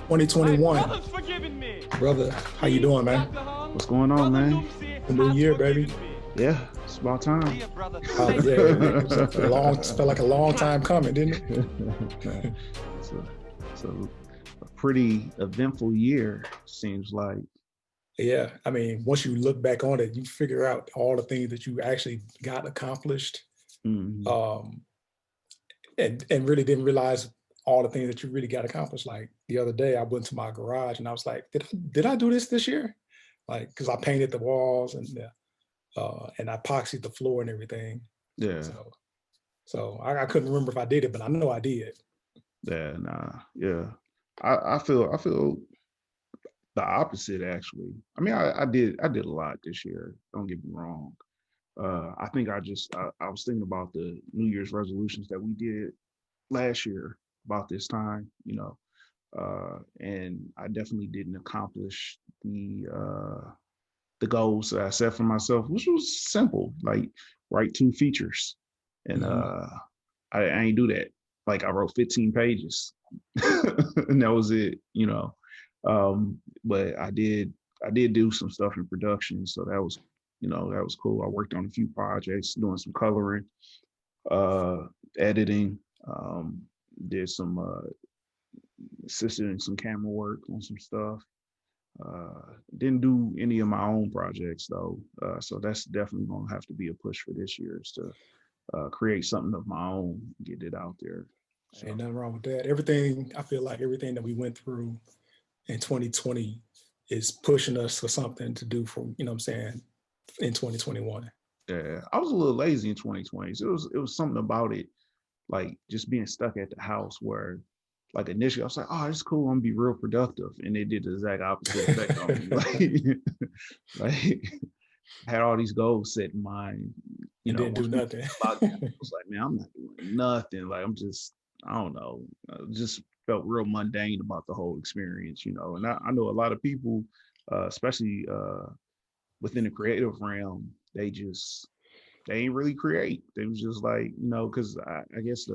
2021. Brother's forgiving me. Brother, how you doing, man? What's going on, man? The new year, baby. Yeah, it's about time. Oh, yeah. It felt like a long time coming, didn't it? It's a pretty eventful year, seems like. Yeah, I mean, once you look back on it, you figure out all the things that you actually got accomplished, Mm-hmm. and really didn't realize all the things that you really got accomplished. Like the other day, I went to my garage and I was like, did I do this year? Like, because I painted the walls and I epoxied the floor and everything. Yeah. So I couldn't remember if I did it, but I know I did. Yeah, yeah. I feel the opposite, actually. I mean, I did a lot this year. Don't get me wrong. I think I was thinking about the New Year's resolutions that we did last year about this time, and I definitely didn't accomplish the goals that I set for myself, which was simple, like write 2 features, and I ain't do that. Like I wrote 15 pages, and that was it, But I did do some stuff in production, so that was cool. I worked on a few projects, doing some coloring, editing, did some assisted in some camera work on some stuff. Didn't do any of my own projects though, so that's definitely gonna have to be a push for this year, is to create something of my own, get it out there. So. Ain't nothing wrong with that. I feel like everything that we went through in 2020 is pushing us for something to do for, in 2021. Yeah, I was a little lazy in 2020. So it was something about it, like just being stuck at the house, where like initially I was like, oh, it's cool, I'm gonna be real productive. And it did the exact opposite effect on me. Like had all these goals set in mind. Didn't do nothing. I was like, man, I'm not doing nothing. Like I don't know. I just felt real mundane about the whole experience, And I know a lot of people, especially within the creative realm, they ain't really create. They was just like, because I guess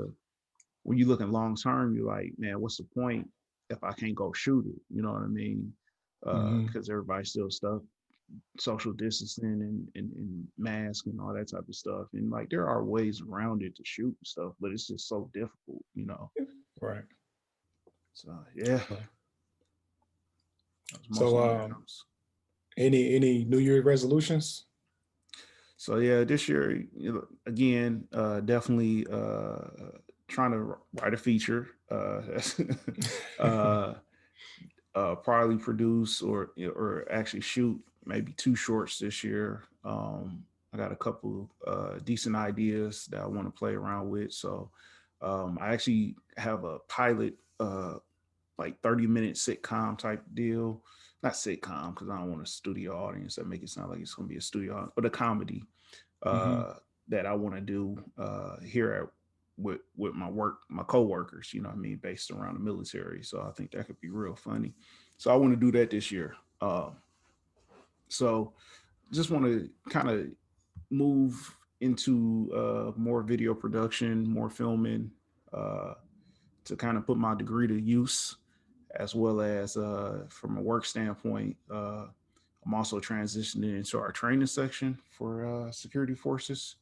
when you look in long term, you're like, man, what's the point if I can't go shoot it? You know what I mean? Because everybody's still stuck social distancing and mask and all that type of stuff. And like there are ways around it to shoot and stuff, but it's just so difficult, Right. So yeah. So any New Year resolutions? So yeah, this year again, definitely trying to write a feature, probably produce or actually shoot maybe 2 shorts this year. I got a couple decent ideas that I want to play around with. So I actually have a pilot like 30-minute sitcom type deal. Not sitcom, because I don't want a studio audience. That make it sound like it's going to be a studio audience, but a comedy that I want to do here with my coworkers, based around the military. So I think that could be real funny. So I want to do that this year. So just want to kind of move into more video production, more filming, to kind of put my degree to use, as well as from a work standpoint. I'm also transitioning into our training section for security forces.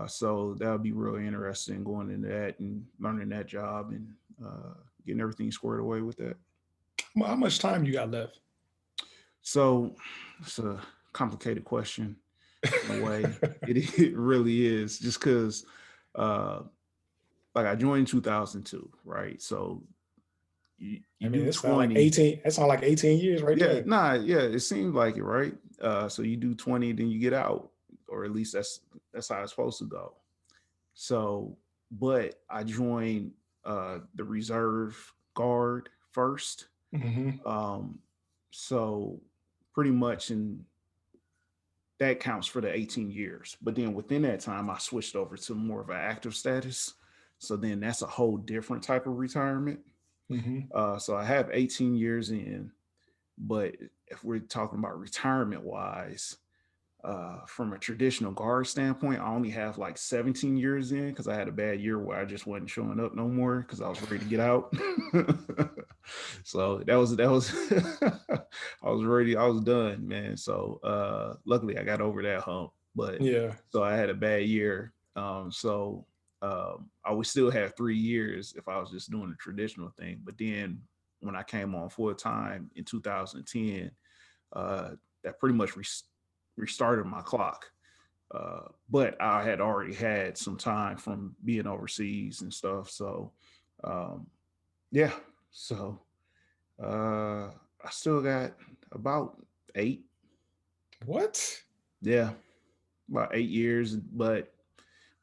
So that would be really interesting, going into that and learning that job and getting everything squared away with that. How much time you got left? So it's a complicated question in a way. It really is, just because like I joined in 2002, right? So you do it's 20. Like 18. That's all like 18 years, right? Yeah, it seemed like it, right? So you do 20, then you get out, or at least that's how it's supposed to go. So, but I joined the reserve guard first. So pretty much that counts for the 18 years. But then within that time, I switched over to more of an active status. So then that's a whole different type of retirement. So I have 18 years in, but if we're talking about retirement wise, from a traditional guard standpoint, I only have like 17 years in, because I had a bad year where I just wasn't showing up no more because I was ready to get out. So that was I was done, man. So luckily I got over that hump. But Yeah. so I had a bad year. I would still have 3 years if I was just doing the traditional thing. But then when I came on full time in 2010, uh, that pretty much restarted my clock. But I had already had some time from being overseas and stuff. So um, yeah, so I still got about eight. What? Yeah, about 8 years. But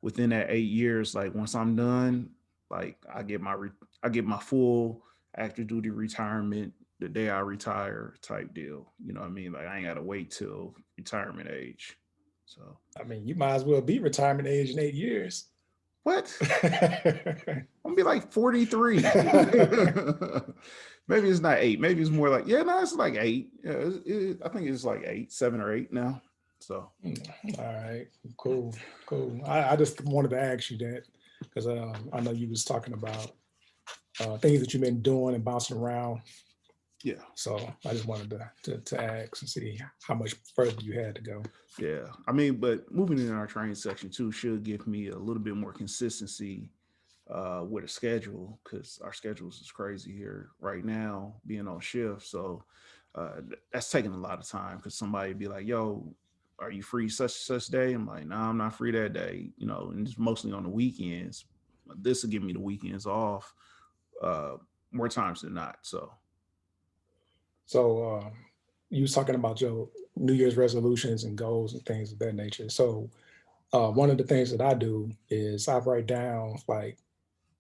within that 8 years, like once I'm done, like I get my full active duty retirement the day I retire type deal. You know what I mean? Like I ain't gotta wait till retirement age. So I mean, you might as well be retirement age in 8 years. what? I'm gonna be like 43. Maybe it's not eight. Maybe it's more like, yeah, no, it's like eight. Yeah, I think it's like 7 or 8 now. So All right, cool, cool. I just wanted to ask you that because I know you was talking about things that you've been doing and bouncing around. yeah, So I just wanted to ask and see how much further you had to go. yeah. I mean, but moving in our training section too should give me a little bit more consistency with a schedule because our schedules is crazy here right now, being on shift. So that's taking a lot of time because somebody be like, "Yo, are you free such day?" I'm like, "No, I'm not free that day." You know, and it's mostly on the weekends. This will give me the weekends off uh, more times than not. So So you was talking about your New Year's resolutions and goals and things of that nature. So one of the things that I do is I write down like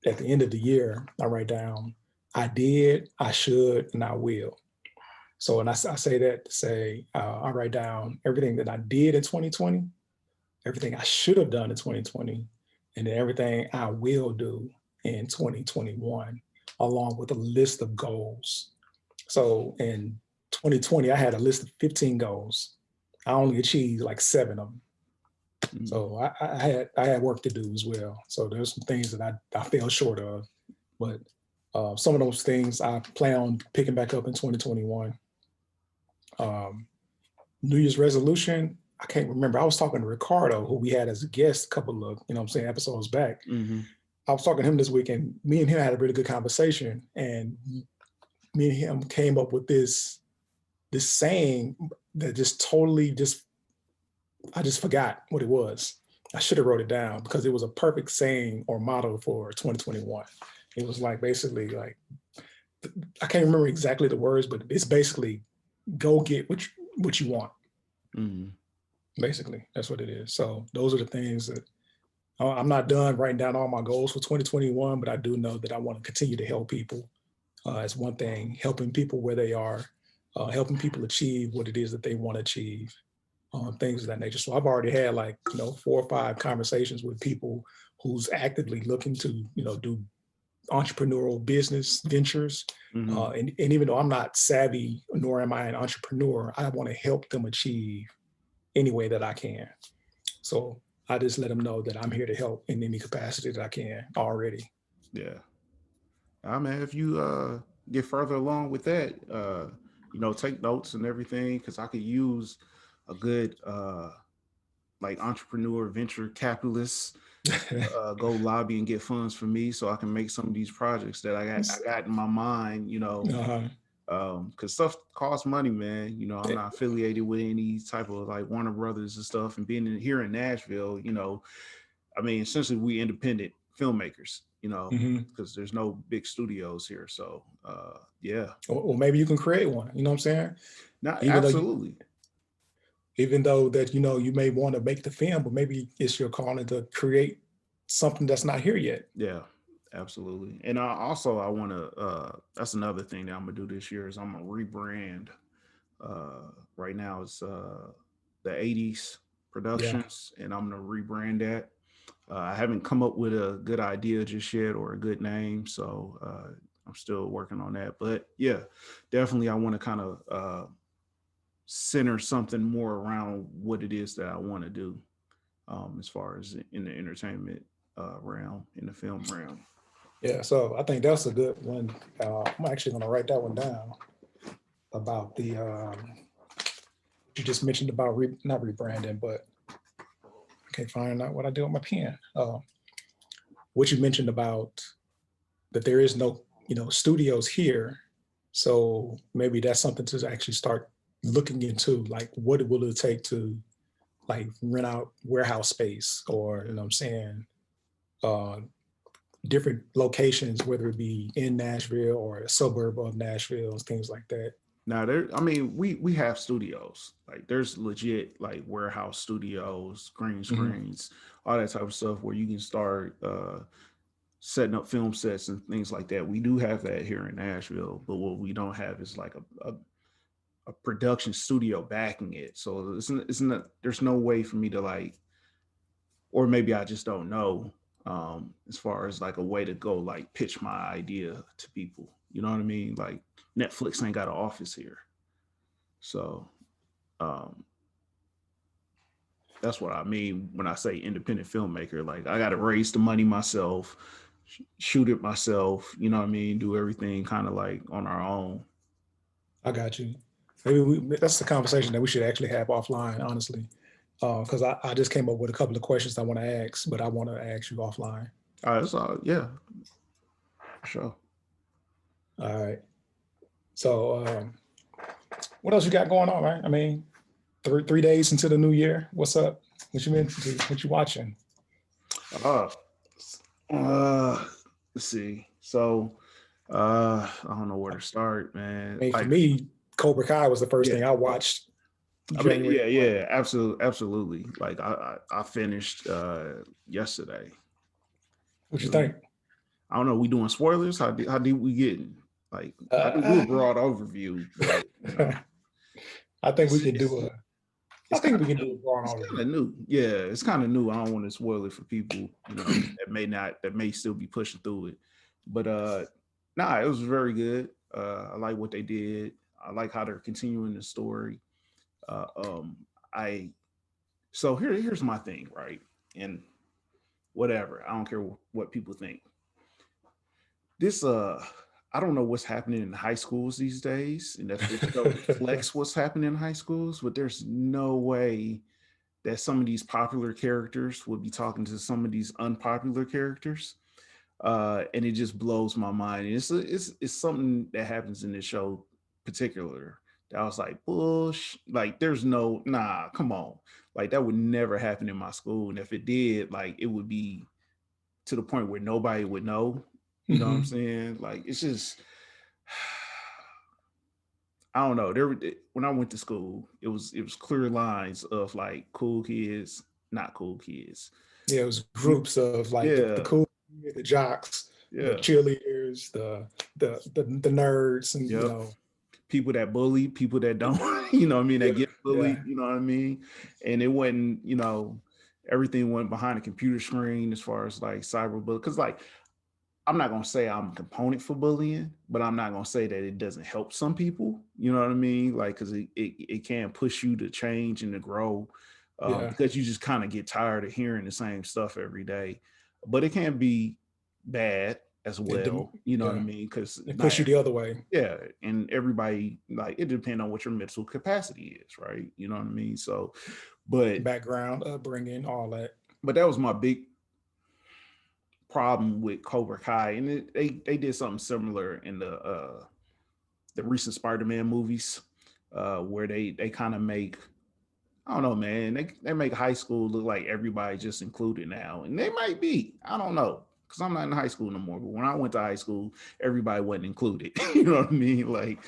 at the end of the year, I write down I did, I should, and I will. So, and I say that to say, I write down everything that I did in 2020, everything I should have done in 2020, and then everything I will do in 2021, along with a list of goals. So in 2020, I had a list of 15 goals. I only achieved like 7 of them. mm, So I had work to do as well. So there's some things that I fell short of, but some of those things I plan on picking back up in 2021. Um, New Year's resolution, I can't remember. I was talking to Ricardo, who we had as a guest a couple of, what I'm saying, episodes back. hmm I was talking to him this week, and me and him had a really good conversation. And me and him came up with this saying that just totally just I just forgot what it was. I should have wrote it down because it was a perfect saying or motto for 2021. It was like basically like I can't remember exactly the words, but it's basically go get what you want. hmm Basically, that's what it is. So those are the things that I'm not done writing down all my goals for 2021, but I do know that I want to continue to help people. It's one thing, helping people where they are, helping people achieve what it is that they want to achieve, things of that nature. So I've already had like 4 or 5 conversations with people who's actively looking to do entrepreneurial business ventures. hmm And even though I'm not savvy, nor am I an entrepreneur, I want to help them achieve any way that I can. So I just let them know that I'm here to help in any capacity that I can already. yeah. I mean, if you get further along with that, take notes and everything, because I could use a good like entrepreneur, venture capitalist, go lobby and get funds for me, so I can make some of these projects that I got in my mind. Uh-huh. Because stuff costs money, man. I'm not affiliated with any type of like Warner Brothers and stuff, and being here in Nashville, I mean, essentially we independent filmmakers, Mhm. because there's no big studios here. So yeah. Or maybe you can create one. You know what I'm saying? Not Even though you, absolutely. even though that you may want to make the film, but maybe it's your calling to create something that's not here yet. Yeah, absolutely. And I want to that's another thing that I'm gonna do this year is I'm gonna rebrand. Right now it's the 80s Yeah. productions, and I'm gonna rebrand that. I haven't come up with a good idea just yet or a good name, so I'm still working on that. But yeah, definitely I want to kind of center something more around what it is that I want to do, as far as in the entertainment realm, in the film realm. Yeah, so I think that's a good one. I'm actually going to write that one down about the you just mentioned about not rebranding, but I can't find out what I do with my pen. What you mentioned about that there is no studios here, so maybe that's something to actually start looking into. Like, what will it take to like rent out warehouse space, or what I'm saying, uh, different locations, whether it be in Nashville or a suburb of Nashville, things like that. Now there, I mean, we have studios. Like there's legit like warehouse studios, green Mhm. screens, all that type of stuff where you can start setting up film sets and things like that. We do have that here in Nashville, but what we don't have is like a production studio backing it. So it's not there's no way for me to like, or maybe I just don't know, as far as like a way to go like pitch my idea to people. You know what I mean? Like Netflix ain't got an office here. So um, that's what I mean when I say independent filmmaker. Like I got to raise the money myself, shoot it myself. You know what I mean? Do everything kind of like on our own. I got you. Maybe that's the conversation that we should actually have offline, honestly, because I just came up with a couple of questions I want to ask, but I want to ask you offline. That's all. Yeah, for sure. All right. So, what else you got going on, right? I mean, three days into the new year. What's up? What you been? What you watching? Uh, uh, let's see. So, I don't know where to start, man. I mean, for Like, me, Cobra Kai was the first yeah. thing I watched I mean, January yeah, 1. yeah, absolutely, absolutely. Like, I finished yesterday. What you So think? I don't know. We doing spoilers? How deep we getting? Like, I can do Uh, a broad overview, but you know, I think we it's can it's do a. I it's kind think we of can do new. a broad It's kind overview. of new. Yeah, it's kind of new. I don't want to spoil it for people, that may still be pushing through it. But nah, it was very good. I like what they did. I like how they're continuing the story. Uh, um, I so here's my thing, right? And whatever, I don't care what people think. This I don't know what's happening in high schools these days, and if this show reflects what's happening in high schools, but there's no way that some of these popular characters would be talking to some of these unpopular characters. And it just blows my mind. It's something that happens in this show particular that I was like, bush, like there's no nah, come on. Like that would never happen in my school. And if it did, like it would be to the point where nobody would know. You know what I'm Hmm. saying? Like it's just I don't know. When I went to school, it was clear lines of like cool kids, not cool kids. Yeah, it was groups of like the Yeah, cool, the jocks, the yeah, cheerleaders, the nerds, and yep. People that bully, people that don't, what I mean, that yeah, get yeah, bullied, you know what I mean? And it wasn't, everything went behind a computer screen as far as like cyberbullying. Cause like I'm not gonna say I'm a component for bullying, but I'm not gonna say that it doesn't help some people. You know what I mean? Like, cause it can push you to change and to grow, yeah. because you just kind of get tired of hearing the same stuff every day. But it can be bad as well. You know what I Yeah, mean? Because and not push you the other way. yeah, and everybody like it depends on what your mental capacity is, right? You know what I mean? So, but Background, upbringing, all that. that was my big problem with Cobra Kai, and they did something similar in the recent Spider-Man movies, where they kind of make I don't know, man, they make high school look like everybody just included now, and they might be. I don't know. Because I'm not in high school no more. But when I went to high school, everybody wasn't included. You know what I mean? Like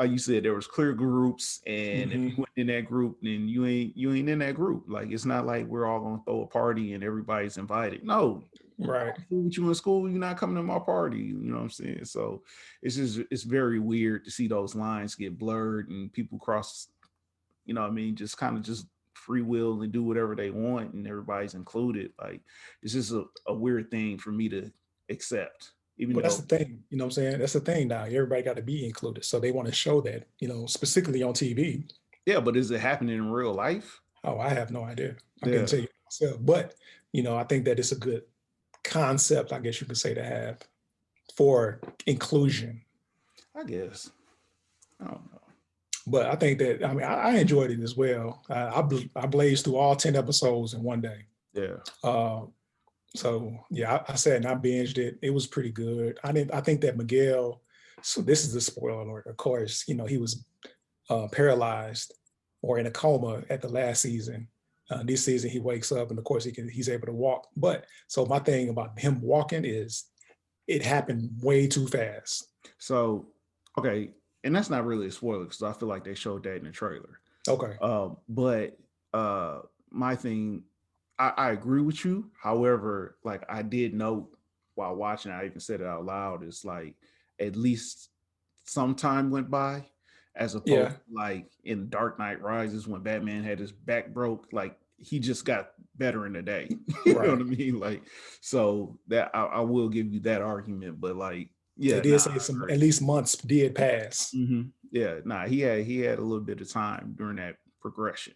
you said, there was clear groups, and if you Hmm. went in that group, then you ain't in that group. Like it's not like we're all gonna throw a party and everybody's invited. No, Right. I'm cool with you in school, you're not coming to my party. You know what I'm saying? So it's very weird to see those lines get blurred and people cross. You know what I mean? Just kind of just free will and do whatever they want, and everybody's included. Like it's just a weird thing for me to accept, even But that's though the thing, you know what I'm saying? That's the thing now. Everybody got to be included. So they want to show that, specifically on TV. yeah, but is it happening in real life? Oh, I have no idea. I couldn't Yeah. tell you myself. But, I think that it's a good concept, I guess you could say, to have. for inclusion. I guess. I don't know. But I think that, I mean, I enjoyed it as well. I blazed through all 10 episodes in one day. Yeah. So yeah, I sat and I binged it. It was pretty good. I think that Miguel, so this is the spoiler alert, of course, you know, he was paralyzed or in a coma at the last season. This season he wakes up and of course he's able to walk. But so my thing about him walking is it happened way too fast. So, okay, and that's not really a spoiler because I feel like they showed that in the trailer. Okay. But my thing, I agree with you. However, like I did note while watching, I even said it out loud, it's like at least some time went by as opposed Yeah. to like in Dark Knight Rises when Batman had his back broke, like he just got better in the day. You know what I Right. mean? Like, so that I will give you that argument, but like, They yeah, did nah, say I some agree. at least months did pass. Yeah, nah, he had a little bit of time during that progression.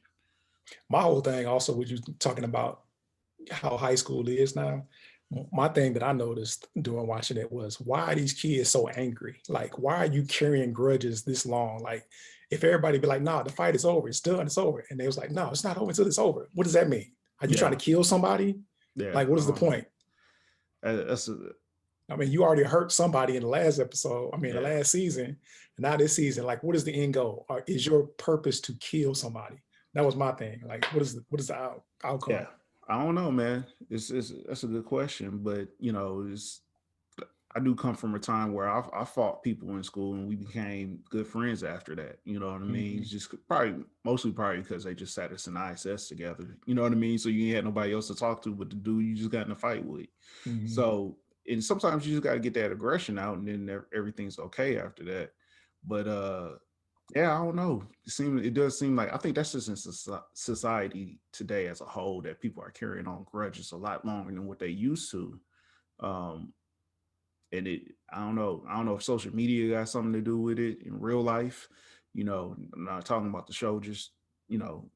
My whole thing also with you talking about how high school is now. My thing that I noticed during watching it was why are these kids so angry? Like, why are you carrying grudges this long? Like, if everybody be like, nah, the fight is over, it's done, it's over. And they was like, no, it's not over until it's over. What does that mean? Are you trying Yeah, to kill somebody? yeah, Like, what I is the don't know. point? That's I mean, you already hurt somebody in the last episode. I mean, the yeah, last season, and now this season. Like, what is the end goal? Or is your purpose to kill somebody? That was my thing. Like, what is the outcome? yeah. I don't know, man. It's that's a good question, but you know, I do come from a time where I fought people in school and we became good friends after that. You know what I mean? Mhm. It's just mostly because they just sat us in ISS together. You know what I mean? So you ain't had nobody else to talk to but the dude you just got in a fight with. Mhm. So, and sometimes you just got to get that aggression out and then everything's okay after that. But yeah, I don't know. It does seem like I think that's just in society today as a whole that people are carrying on grudges a lot longer than what they used to. Um, and I don't know if social media got something to do with it in real life. You know, I'm not talking about the show, just you know,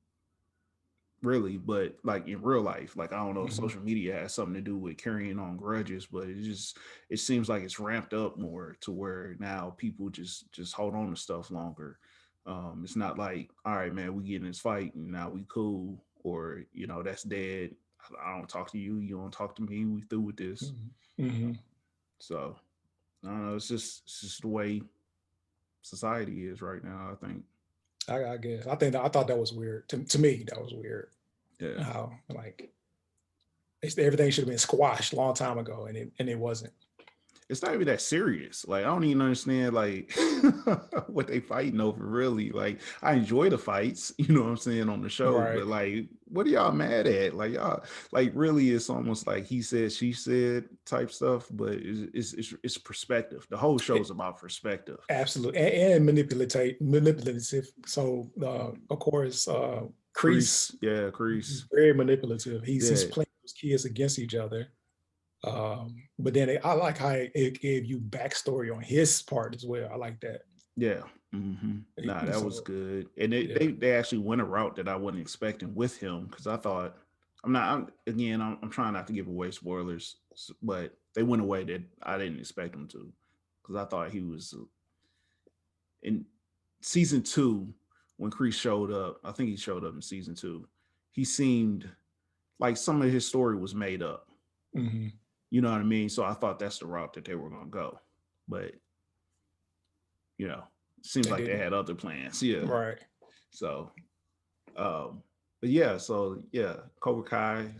really, but like in real life, like I don't know if Mhm. social media has something to do with carrying on grudges, but it seems like it's ramped up more to where now people just hold on to stuff longer. It's not like, all right, man, we get in this fight and now we cool, or you know, that's dead. I don't talk to you, you don't talk to me, we through with this. Mhm. Mhm. So I don't know, it's just the way society is right now, I think. I guess. I thought that was weird. To me, that was weird. Yeah. How like everything should have been squashed a long time ago, and it wasn't. It's not even that serious. Like I don't even understand like what they fighting over really. Like I enjoy the fights, you know what I'm saying, on the show, Right. but like what are y'all mad at? Like y'all like really it's almost like he said, she said type stuff, but it's perspective. The whole show is It, about perspective. absolutely. And manipulative. So of course, Crease, Crease yeah, is Crease. very manipulative. He's Yeah, playing those kids against each other. But then I like how it gave you backstory on his part as well. I like that. yeah. Nah, that was So good. And they, yeah. they they actually went a route that I wasn't expecting with him because I thought I'm trying not to give away spoilers, but they went away that I didn't expect them to because I thought he was in season two when Kreese showed up. I think he showed up in season two. He seemed like some of his story was made up. Mhm. You know what I mean? So I thought that's the route that they were gonna go, but you know, seems They like they didn't. had other plans. Yeah. Right. So Um, but yeah, so yeah, Cobra Kai.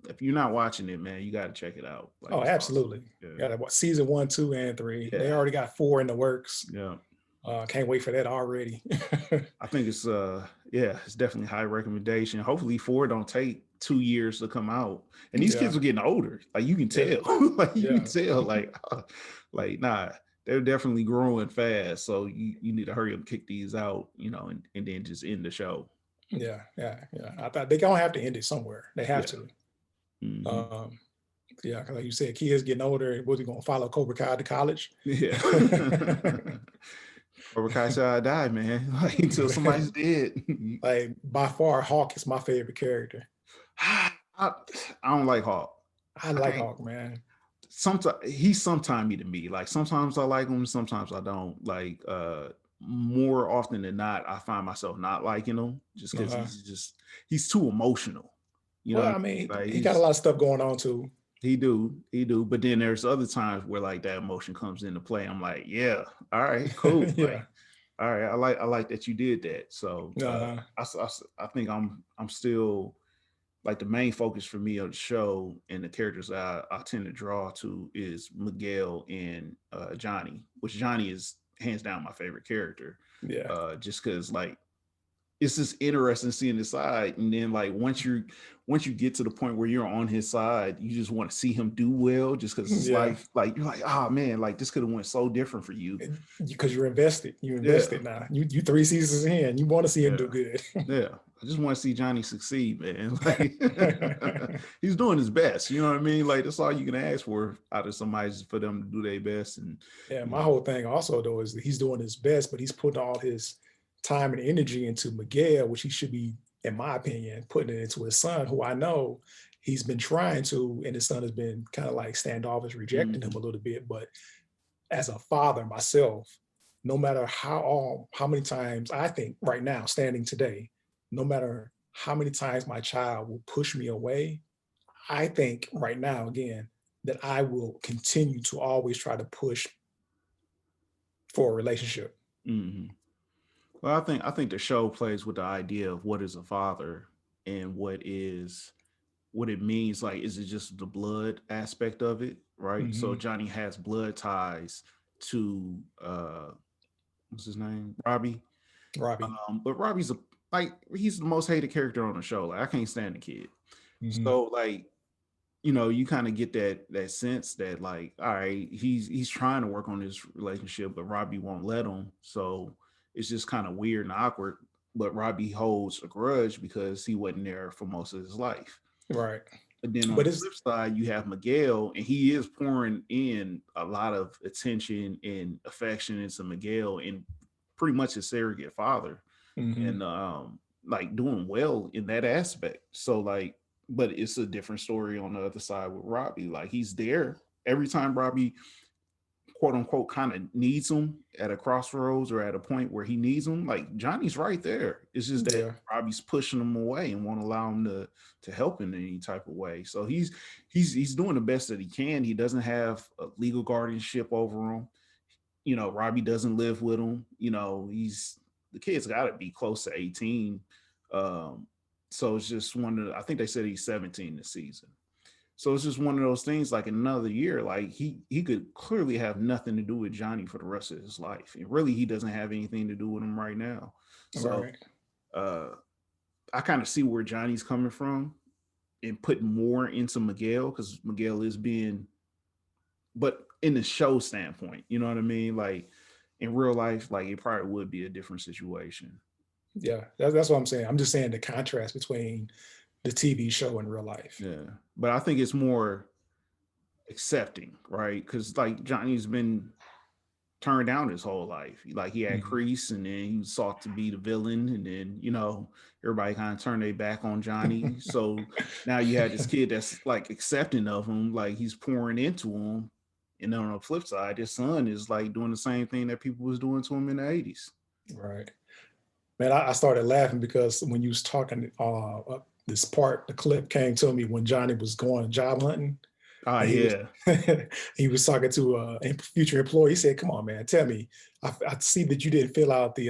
If you're not watching it, man, you got to check it out. Like Oh, it's awesome. absolutely. Yeah, Got what season 1, 2, and 3. They yeah, already got 4 in the works. yeah. Can't wait for that already. I think it's yeah, it's definitely high recommendation. Hopefully, four don't take 2 years to come out. And these Yeah. kids are getting older. Like you can Yeah. tell. Like you can Yeah. tell. Like nah, they're definitely growing fast. So you need to hurry up and kick these out. You know, and then just end the show. Yeah. Yeah. Yeah. I thought they gonna have to end it somewhere. They have Yeah. to. Hmm. Um, yeah, because like you said, kids getting older. Was he gonna follow Cobra Kai to college? Yeah. Cobra Kai said I die, man. Like until somebody's dead. Like by far, Hawk is my favorite character. I, I don't like Hawk. I I like can't. Hawk, man. sometimes he's sometimey to me. Like sometimes I like him, sometimes I don't. Like more often than not, I find myself not liking him just because Uh-huh. he's too emotional. You know Well, what I I mean? mean, Like he got a lot of stuff going on too. he do. But then there's other times where like that emotion comes into play. I'm like, yeah, all right, cool. Yeah. Like, all right, I like that you did that. So Uh-huh. I think I'm still like the main focus for me of the show and the characters I tend to draw to is Miguel and Jonny, which Jonny is hands down my favorite character. Yeah. Just because like it's just interesting seeing his side, and then like once you get to the point where you're on his side, you just want to see him do well, just because his Yeah. life, like you're like, oh man, like this could have went so different for you. Because you're invested. You're Yeah, invested now. You 3 seasons in. You want to see him do yeah. good. Yeah, I just want to see Jonny succeed, man. Like he's doing his best. You know what I mean? Like that's all you can ask for out of somebody is for them to do their best. And Yeah, you my know, whole thing also though is that he's doing his best, but he's putting all his time and energy into Miguel, which he should be, in my opinion, putting it into his son, who I know he's been trying to, and his son has been kind of like standoffish, rejecting him a mhm, little bit. But as a father myself, no matter how many times I think right now, standing today, no matter how many times my child will push me away, I think right now again that I will continue to always try to push for a relationship. mhm. Well, I think the show plays with the idea of what is a father and what it means. Like, is it just the blood aspect of it, right? So Hmm. Jonny has blood ties to what's his name, Robbie. Robbie. But Robbie's a like he's the most hated character on the show. Like I can't stand the kid. Hmm. So like you know, you kind of get that sense that like, all right, he's trying to work on this relationship, but Robbie won't let him. So it's just kind of weird and awkward. But Robbie holds a grudge because he wasn't there for most of his life. Right. But then on But the it's flip side, you have Miguel, and he is pouring in a lot of attention and affection into Miguel and pretty much his surrogate father hmm. and like doing well in that aspect. So like, but it's a different story on the other side with Robbie. Like he's there every time Robbie quote unquote kind of needs him at a crossroads or at a point where he needs him. Like Johnny's right there. It's just that Yeah. Robbie's pushing him away and won't allow him to help in any type of way. So he's doing the best that he can. He doesn't have a legal guardianship over him. You know, Robbie doesn't live with him. You know, he's the kid's got to be close to 18. Um, so it's just one of the, I think they said he's 17 this season. So it's just one of those things like another year, like he could clearly have nothing to do with Jonny for the rest of his life. And really he doesn't have anything to do with him right now. So Right. uh I kind of see where Johnny's coming from and putting more into Miguel because Miguel is being but in the show standpoint, you know what I mean? Like in real life, like it probably would be a different situation. Yeah. That's what I'm saying. I'm just saying the contrast between the TV show and real life. Yeah. But I think it's more accepting, right? Because like Johnny's been turned down his whole life. Like he had Hmm. Crease and then he sought to be the villain. And then, you know, everybody kind of turned their back on Johnny. So now you had this kid that's like accepting of him, like he's pouring into him. And then on the flip side, his son is like doing the same thing that people was doing to him in the 80s. Right. Man, I started laughing because when you was talking, this part, the clip came to me when Johnny was going job hunting, Oh and he was yeah. he was talking to a future employee. He said, "Come on, man, tell me. I see that you didn't fill out the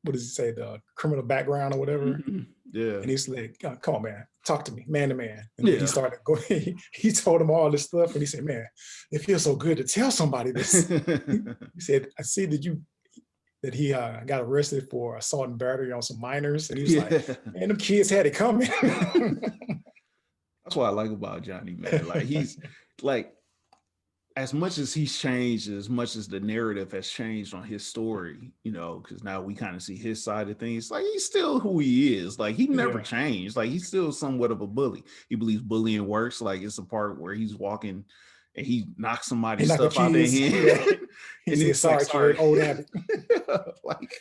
what does he say, the criminal background or whatever." Mhm. Yeah. And he's like, "Come on, man, talk to me, man to man." And then he Yeah. started going. He told him all this stuff, and he said, "Man, it feels so good to tell somebody this." He said, "I see that he got arrested for assault and battery on some minors," and he was like, Yeah. "Man, them kids had it coming." That's what I like about Johnny, man. Like he's like as much as he's changed, as much as the narrative has changed on his story, you know, because now we kind of see his side of things. Like he's still who he is. Like he never Yeah, changed. Like he's still somewhat of a bully. He believes bullying works. Like it's a part where he's walking and he knocks he somebody's knocked the stuff out their kids. hand, Yeah, he and said, he's like, "Sorry, kid, "Sorry." old habit." Like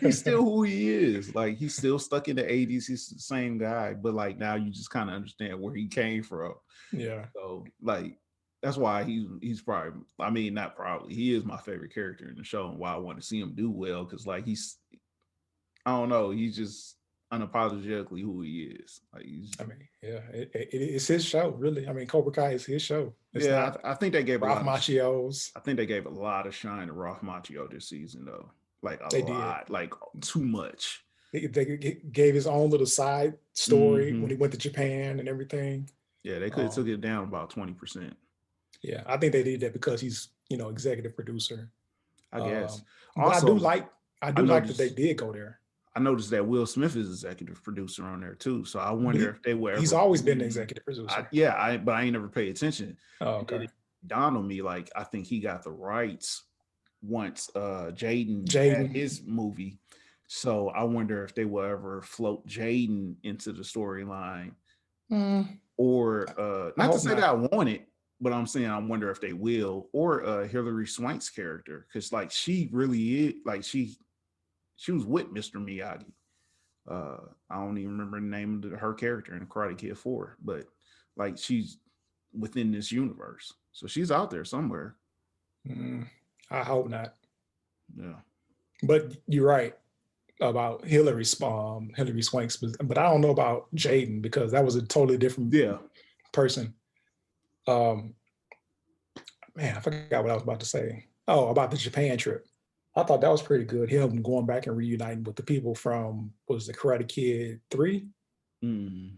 he's still who he is. Like he's still stuck in the 80s. He's the same guy, but like now you just kind of understand where he came from. Yeah, So like. that's why he's probably, I mean, not probably, he is my favorite character in the show, and why I want to see him do well, because like I don't know, he's just unapologetically who he is. Like he's I mean, yeah, it's his show, really. I mean, Cobra Kai is his show. It's yeah, not I think they gave a Ralph lot of Macchio's. I think they gave a lot of shine to Ralph Macchio this season though, like a They did. lot, like too much. They gave his own little side story when he Hmm. went to Japan and everything. Yeah, they could have took Um, it down about 20%. yeah, I think they did that because he's executive producer. I guess. Um, but Also, I I do like that they noticed did go there. I noticed that Will Smith is executive producer on there too. So I wonder if they were He's ever. always been the executive I producer. yeah, I but I ain't never paid attention. Oh, And then okay. it dawned on me like I think he got the rights once Jaden had Jaden. his movie. So I wonder if they will ever float Jaden into the storyline, Mm, or I not to hope say that not. I want it, but I'm saying I wonder if they will, or Hilary Swank's character, because like she really is like she was with Mr. Miyagi. I don't even remember the name of her character in Karate Kid 4, but like she's within this universe. So she's out there somewhere. Mm, I hope not. Yeah. But you're right about Hillary Swank's, but I don't know about Jaden because that was a totally different Yeah. person. Um, man, I forgot what I was about to say. Oh, about the Japan trip. I thought that was pretty good. Him going back and reuniting with the people from what was the Karate Kid 3? Mm.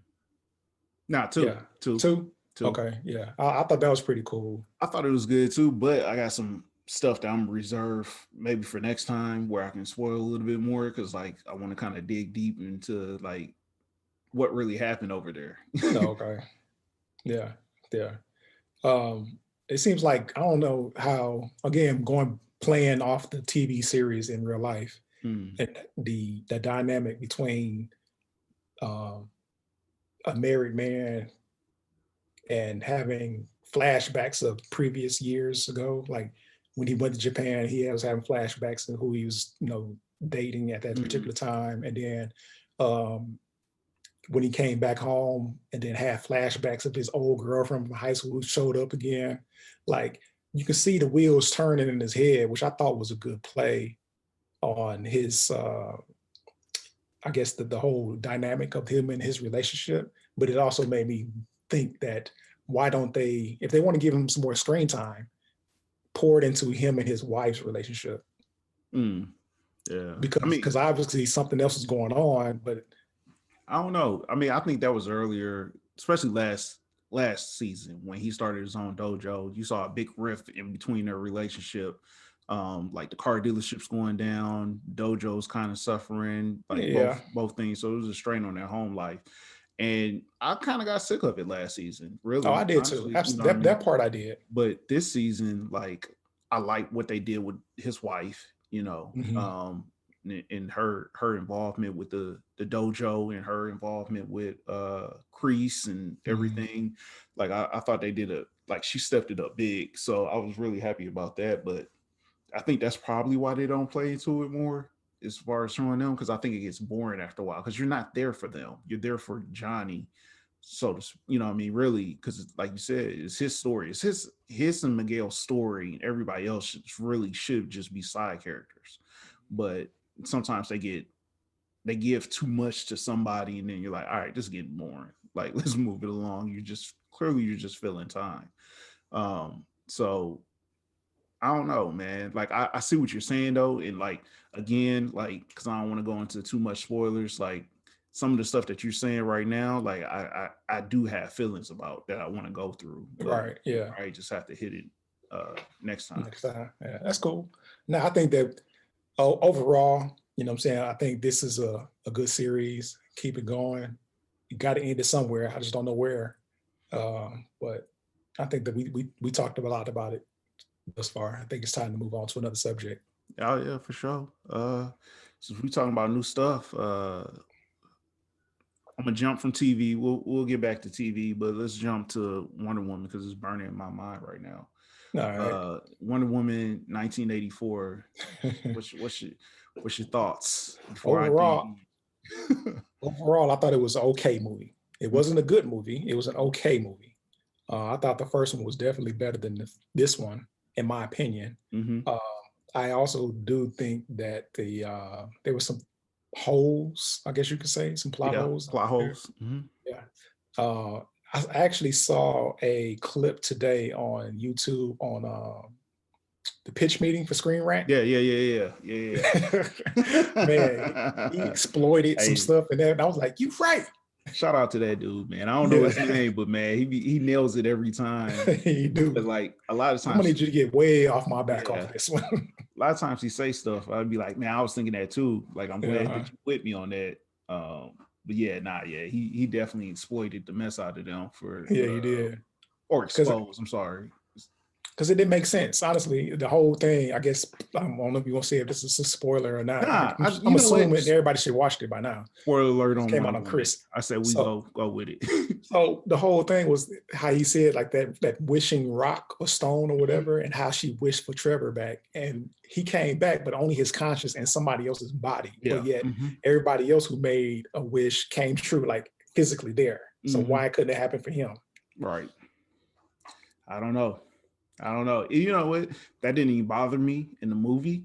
Not two. Yeah, Two. 2. Two. Okay, yeah, I thought that was pretty cool. I thought it was good too, but I got some stuff that I'm reserved maybe for next time where I can spoil a little bit more, because like I want to kind of dig deep into like what really happened over there. No, okay, yeah, yeah. It seems like I don't know how. Again, going playing off the TV series in real life Mm. and the dynamic between um, a married man and having flashbacks of previous years ago, like when he went to Japan, he was having flashbacks of who he was, dating at that Mm. particular time, and then um, when he came back home, and then had flashbacks of his old girlfriend from high school who showed up again. Like you can see the wheels turning in his head, which I thought was a good play on his I guess the whole dynamic of him and his relationship. But it also made me think that why don't they, if they want to give him some more screen time, pour it into him and his wife's relationship? Mm. Yeah. I Because mean, because obviously something else is going on, but I don't know. I mean, I think that was earlier, especially last season when he started his own dojo. You saw a big rift in between their relationship. Like the car dealerships going down, dojo's kind of suffering, like yeah. both things. So it was a strain on their home life. And I kind of got sick of it last season, Oh, I really, did too. honestly. You know Absolutely. what I That mean? that part I did. But this season, like I like what they did with his wife, Hmm. and her involvement with the dojo, and her involvement with Crease and Hmm. everything. Like I thought they did like she stepped it up big. So I was really happy about that. But I think that's probably why they don't play into it more as far as showing them, because I think it gets boring after a while, because you're not there for them. You're there for Johnny. So you know what I mean, really, because like you said, it's his story. It's his and Miguel's story, and everybody else really should just be side characters. But sometimes they give too much to somebody, and then you're like, all right, this is getting boring. Like, let's move it along. You're just filling time. So I don't know, man. Like I see what you're saying though, and like again, like because I don't want to go into too much spoilers. Like some of the stuff that you're saying right now, like I do have feelings about that I want to go through, but Right. we'll Yeah. probably just have to hit it next time. Next time. Yeah, that's cool. Now I think that overall, what I'm saying, I think this is a good series. Keep it going. You got to end it somewhere. I just don't know where. But I think that we talked a lot about it thus far. I think it's time to move on to another subject. Oh yeah, for sure. Since we talking about new stuff, I'm gonna jump from TV. We'll get back to TV, but let's jump to Wonder Woman because it's burning in my mind right now. All right. Wonder Woman 1984. What's your thoughts before I dig overall, in? overall, I thought it was an okay movie. It wasn't a good movie. It was an okay movie. I thought the first one was definitely better than this one, in my opinion. Mm-hmm. Uh, I also do think that there were some holes, I guess you could say, some plot Yeah, holes plot there. holes. Mm-hmm. Yeah. I actually saw a clip today on YouTube on the pitch meeting for Screen Rant. Yeah, yeah, yeah, yeah, Man, he yeah. exploited some Hey, stuff in there, and I was like, "You right." shout out to that dude, man. I don't know Yeah, his name, but man, he nails it every time. you do. But like a lot of I'm gonna times, need you to get way off my back off yeah, of this one. a lot of times he say stuff. I'd be like, man, I was thinking that too. Like, I'm glad Yeah, that you with me on that. But yeah, nah, yeah, he definitely exploited the mess out of them for yeah, you did. or Because exposed. I'm sorry. it didn't make sense. Honestly, the whole thing. I guess I don't know if you want to say if this is a spoiler or not. Nah, I'm you know what? assuming everybody should watch it by now. Spoiler alert It on came out Wonder on Woman. Chris. I said we So go with it. so the whole thing was how he said like that wishing rock or stone or whatever, and how she wished for Trevor back, and he came back, but only his conscience and somebody else's body. But Yeah. yet Mm-hmm. everybody else who made a wish came true, like physically there. So Mm-hmm. why couldn't it happen for him? Right. I don't know. I don't know. You know what? That didn't even bother me in the movie.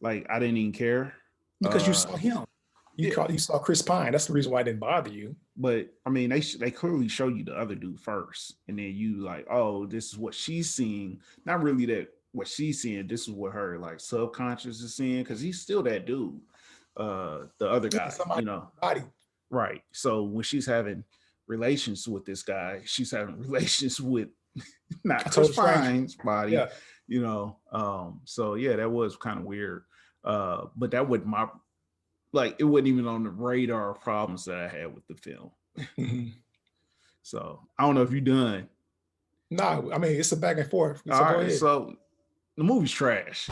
Like I didn't even care. Because you Uh saw him. yeah, You saw Chris Pine. That's the reason why it didn't bother you. but I mean they clearly show you the other dude first, and then you like, oh, this is what she's seeing. Not really that what she's seeing. This is what her like subconscious is seeing because he's still that dude. The other Yeah, guy, somebody's you know. body. Right. So when she's having relations with this guy, she's having relations with not A Chris total stranger. Pine's body, Yeah. you know. So yeah, that was kind of weird. But that would my like it wasn't even on the radar of problems that I had with the film. Mhm. So I don't know if you're done. No, I mean it's a back and forth. All So go right, ahead. so the movie's trash.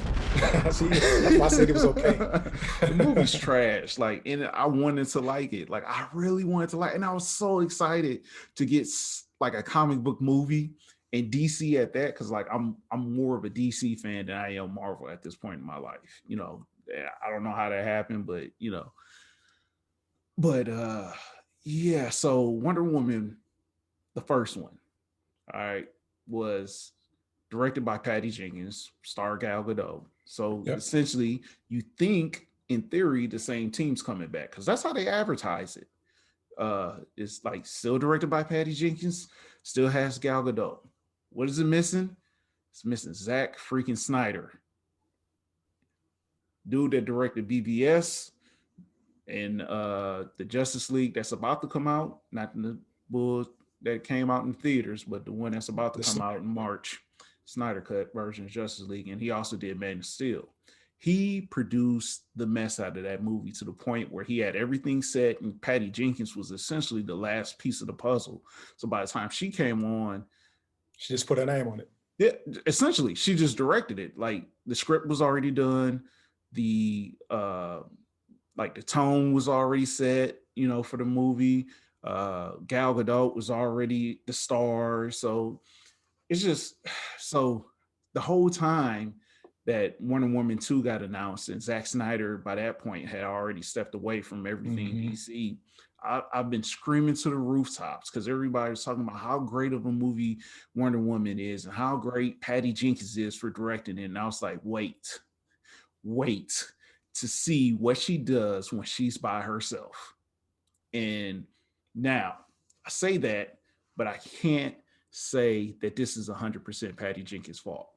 See, that's why I said it was okay. The movie's trash. Like, and I wanted to like it. Like, I really wanted to like, and I was so excited to get like a comic book movie and DC at that, because like I'm more of a DC fan than I am Marvel at this point in my life. You know, I don't know how that happened, but you know, but yeah. So Wonder Woman, the first one, all right, was directed by Patty Jenkins, star Gal Gadot. So Yep. essentially, you think in theory the same team's coming back because that's how they advertise it. It's like still directed by Patty Jenkins, still has Gal Gadot. What is it missing? It's missing Zack freaking Snyder, dude that directed BVS and the Justice League that's about to come out, not the bull that came out in theaters, but the one that's about to The come out Snyder in March, Snyder Cut version of Justice League, and he also did Man of Steel. He produced the mess out of that movie to the point where he had everything set, and Patty Jenkins was essentially the last piece of the puzzle. So by the time she came on, She just put her name on it. yeah, essentially she just directed it. Like the script was already done, the like the tone was already set, you know, for the movie. Gal Gadot was already the star, so it's just so the whole time that Wonder Woman 2 got announced and Zack Snyder by that point had already stepped away from everything Mm-hmm. DC. I've been screaming to the rooftops because everybody was talking about how great of a movie Wonder Woman is and how great Patty Jenkins is for directing it. And I was like, wait to see what she does when she's by herself. And now I say that, but I can't say that this is 100% Patty Jenkins' fault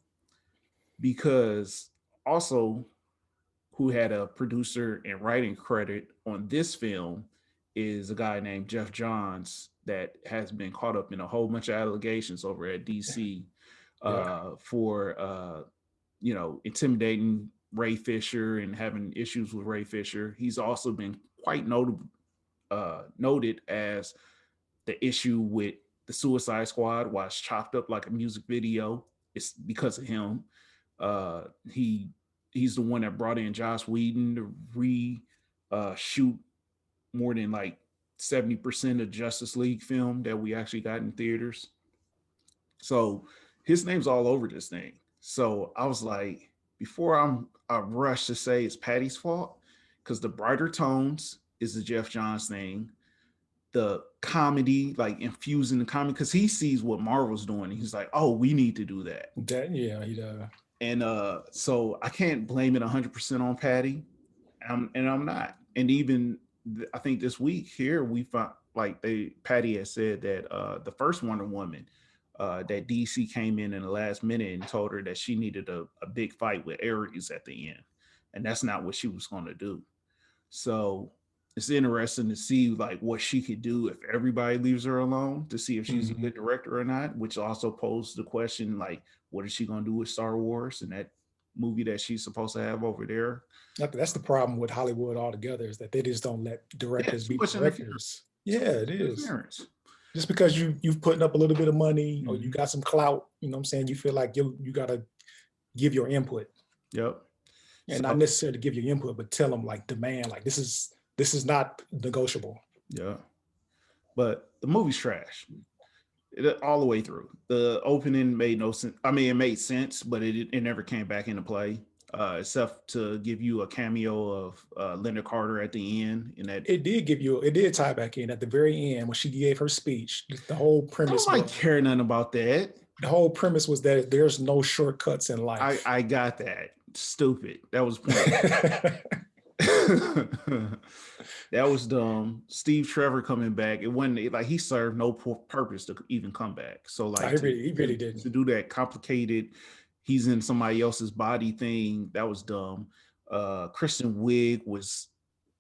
because also who had a producer and writing credit on this film is a guy named Jeff Johns that has been caught up in a whole bunch of allegations over at DC Yeah. for you know, intimidating Ray Fisher and having issues with Ray Fisher. He's also been quite noted as the issue with the Suicide Squad, why it's chopped up like a music video. It's because of him. He he's the one that brought in Joss Whedon to shoot more than like 70% of Justice League film that we actually got in theaters. So his name's all over this thing. So I was like, before I rush to say it's Patty's fault, because the brighter tones is the Jeff Johns thing. the comedy, like infusing the comedy, because he sees what Marvel's doing. And he's like, oh, we need to do that. Yeah, he does. And so I can't blame it 100% on Patty, and I'm not. And even I think this week here we found like Patty has said that the first Wonder Woman, that DC came in the last minute and told her that she needed a big fight with Ares at the end, and that's not what she was going to do. So it's interesting to see like what she could do if everybody leaves her alone, to see if she's a Mhm. good director or not, which also posed the question like, what is she going to do with Star Wars and that movie that she's supposed to have over there? That's the problem with Hollywood altogether, is that they just don't let Yeah, directors too be much interference. directors. Too Yeah, much it is. interference. Just because you've putting up a little bit of money or you Mhm. got some clout, you know what I'm saying? You feel like you gotta give your input, Yep. and So not necessarily give your input, but tell them like demand, like this is not negotiable. yeah, but the movie's trash. All the way through. The opening made no sense. I mean, it made sense, but it never came back into play, except to give you a cameo of Linda Carter at the end. In that, It did tie back in at the very end when she gave her speech. The whole I don't premise like was care nothing about that. that there's no shortcuts in life. I got that. Stupid. That was pointless. That was dumb. Steve Trevor coming back. It wasn't like he served no purpose to even come back. So like He really didn't. to do that complicated, he's in somebody else's body thing. That was dumb. Kristen Wiig was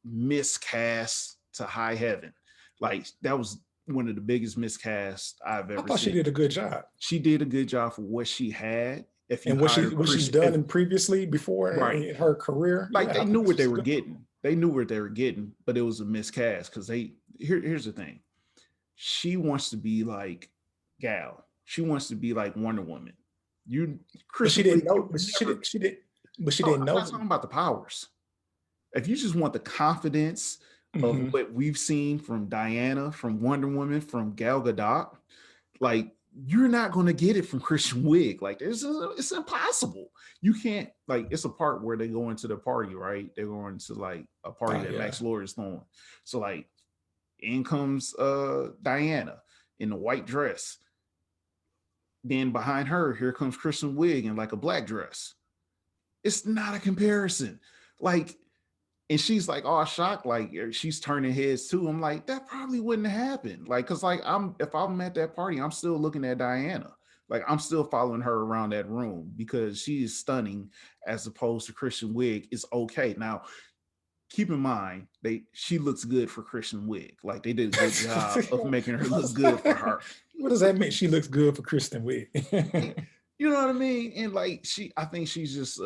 miscast to high heaven. Like that was one of the biggest miscasts I've I ever thought she seen. did a good job. She did a good job for what she had. If you And hire what she's Chris, done if in previously before right, in her career, like yeah, they I knew think what they she's a were good one. getting. They knew what they were getting, but it was a miscast because here's the thing. She wants to be like Gal. She wants to be like Wonder Woman. You But she Kristen didn't Wiig, know. you never. But she No, didn't I'm not know. talking about the powers. If you just want the confidence of Mhm. what we've seen from Diana, from Wonder Woman, from Gal Gadot, like you're not going to get it from Christian Wiig. Like it's impossible. You can't like it's a part where they go into the party, right? They're going to like a party Oh that yeah. Max Lord is throwing. So like in comes Diana in the white dress. Then behind her, here comes Christian Wiig in like a black dress. It's not a comparison. Like, and she's like all shocked, like she's turning heads too. I'm like, that probably wouldn't happen. Like, cause like if I'm at that party, I'm still looking at Diana. Like I'm still following her around that room because she is stunning as opposed to Christian Wiig is okay. Now, keep in mind, she looks good for Christian Wiig. Like they did a good job of making her look good for her. What does that mean? She looks good for Kristen Wiig. Like, you know what I mean? And like I think she's just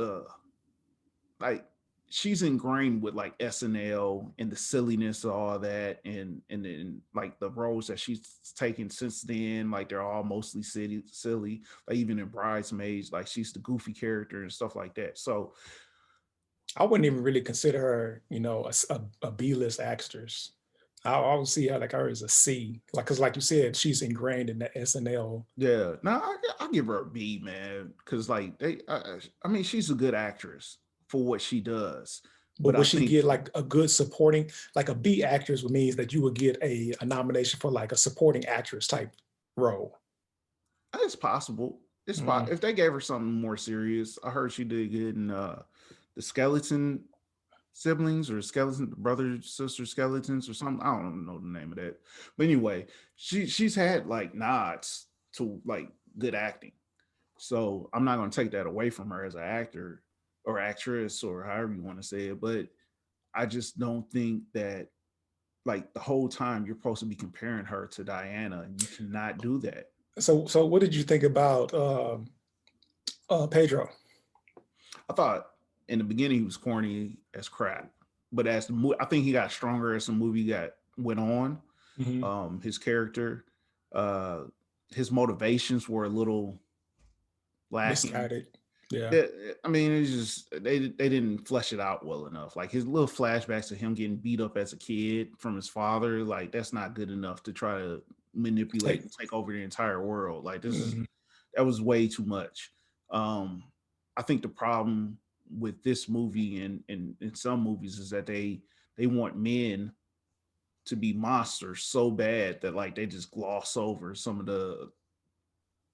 like she's ingrained with like SNL and the silliness of all that, and then like the roles that she's taken since then, like they're all mostly silly. Like even in Bridesmaids, like she's the goofy character and stuff like that. So I wouldn't even really consider her, a B-list actress. I would see her like her as a C, like because like you said, she's ingrained in the SNL. yeah, no, I give her a B, man, because like I mean, she's a good actress for what she does, But but I would she think get like a good supporting, like a B actress would means that you would get a nomination for like a supporting actress type role. it's possible. Mm. If they gave her something more serious. I heard she did good in the Skeleton Siblings or Skeleton Brother Sister Skeletons or something. I don't know the name of that. But anyway, she's had like nods to like good acting. So I'm not gonna take that away from her as an actor or actress or however you want to say it. But I just don't think that like the whole time you're supposed to be comparing her to Diana, and you cannot do that. So what did you think about Pedro? I thought in the beginning he was corny as crap, but I think he got stronger as the movie got went on. Mhm. His character, uh, his motivations were a little lacking. Misguided. Yeah. Yeah, I mean, it's just they didn't flesh it out well enough. Like his little flashbacks of him getting beat up as a kid from his father, like that's not good enough to try to manipulate Hey. and take over the entire world. Like Mhm. that was way too much. Um, I think the problem with this movie and in some movies is that they want men to be monsters so bad that like they just gloss over some of the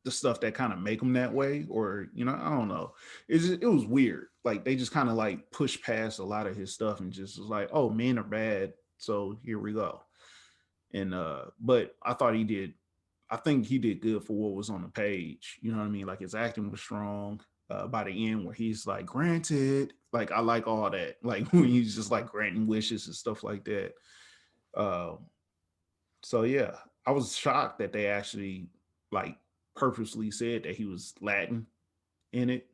stuff that kind of make them that way, or I don't know. It was weird. Like they just kind of like pushed past a lot of his stuff and just was like, oh, men are bad, so here we go. And but I think he did good for what was on the page. You know what I mean? Like his acting was strong. By the end, where he's like, granted, like I like all that. Like when he's just like granting wishes and stuff like that. Uh, so yeah, I was shocked that they actually like purposely said that he was Latin in it.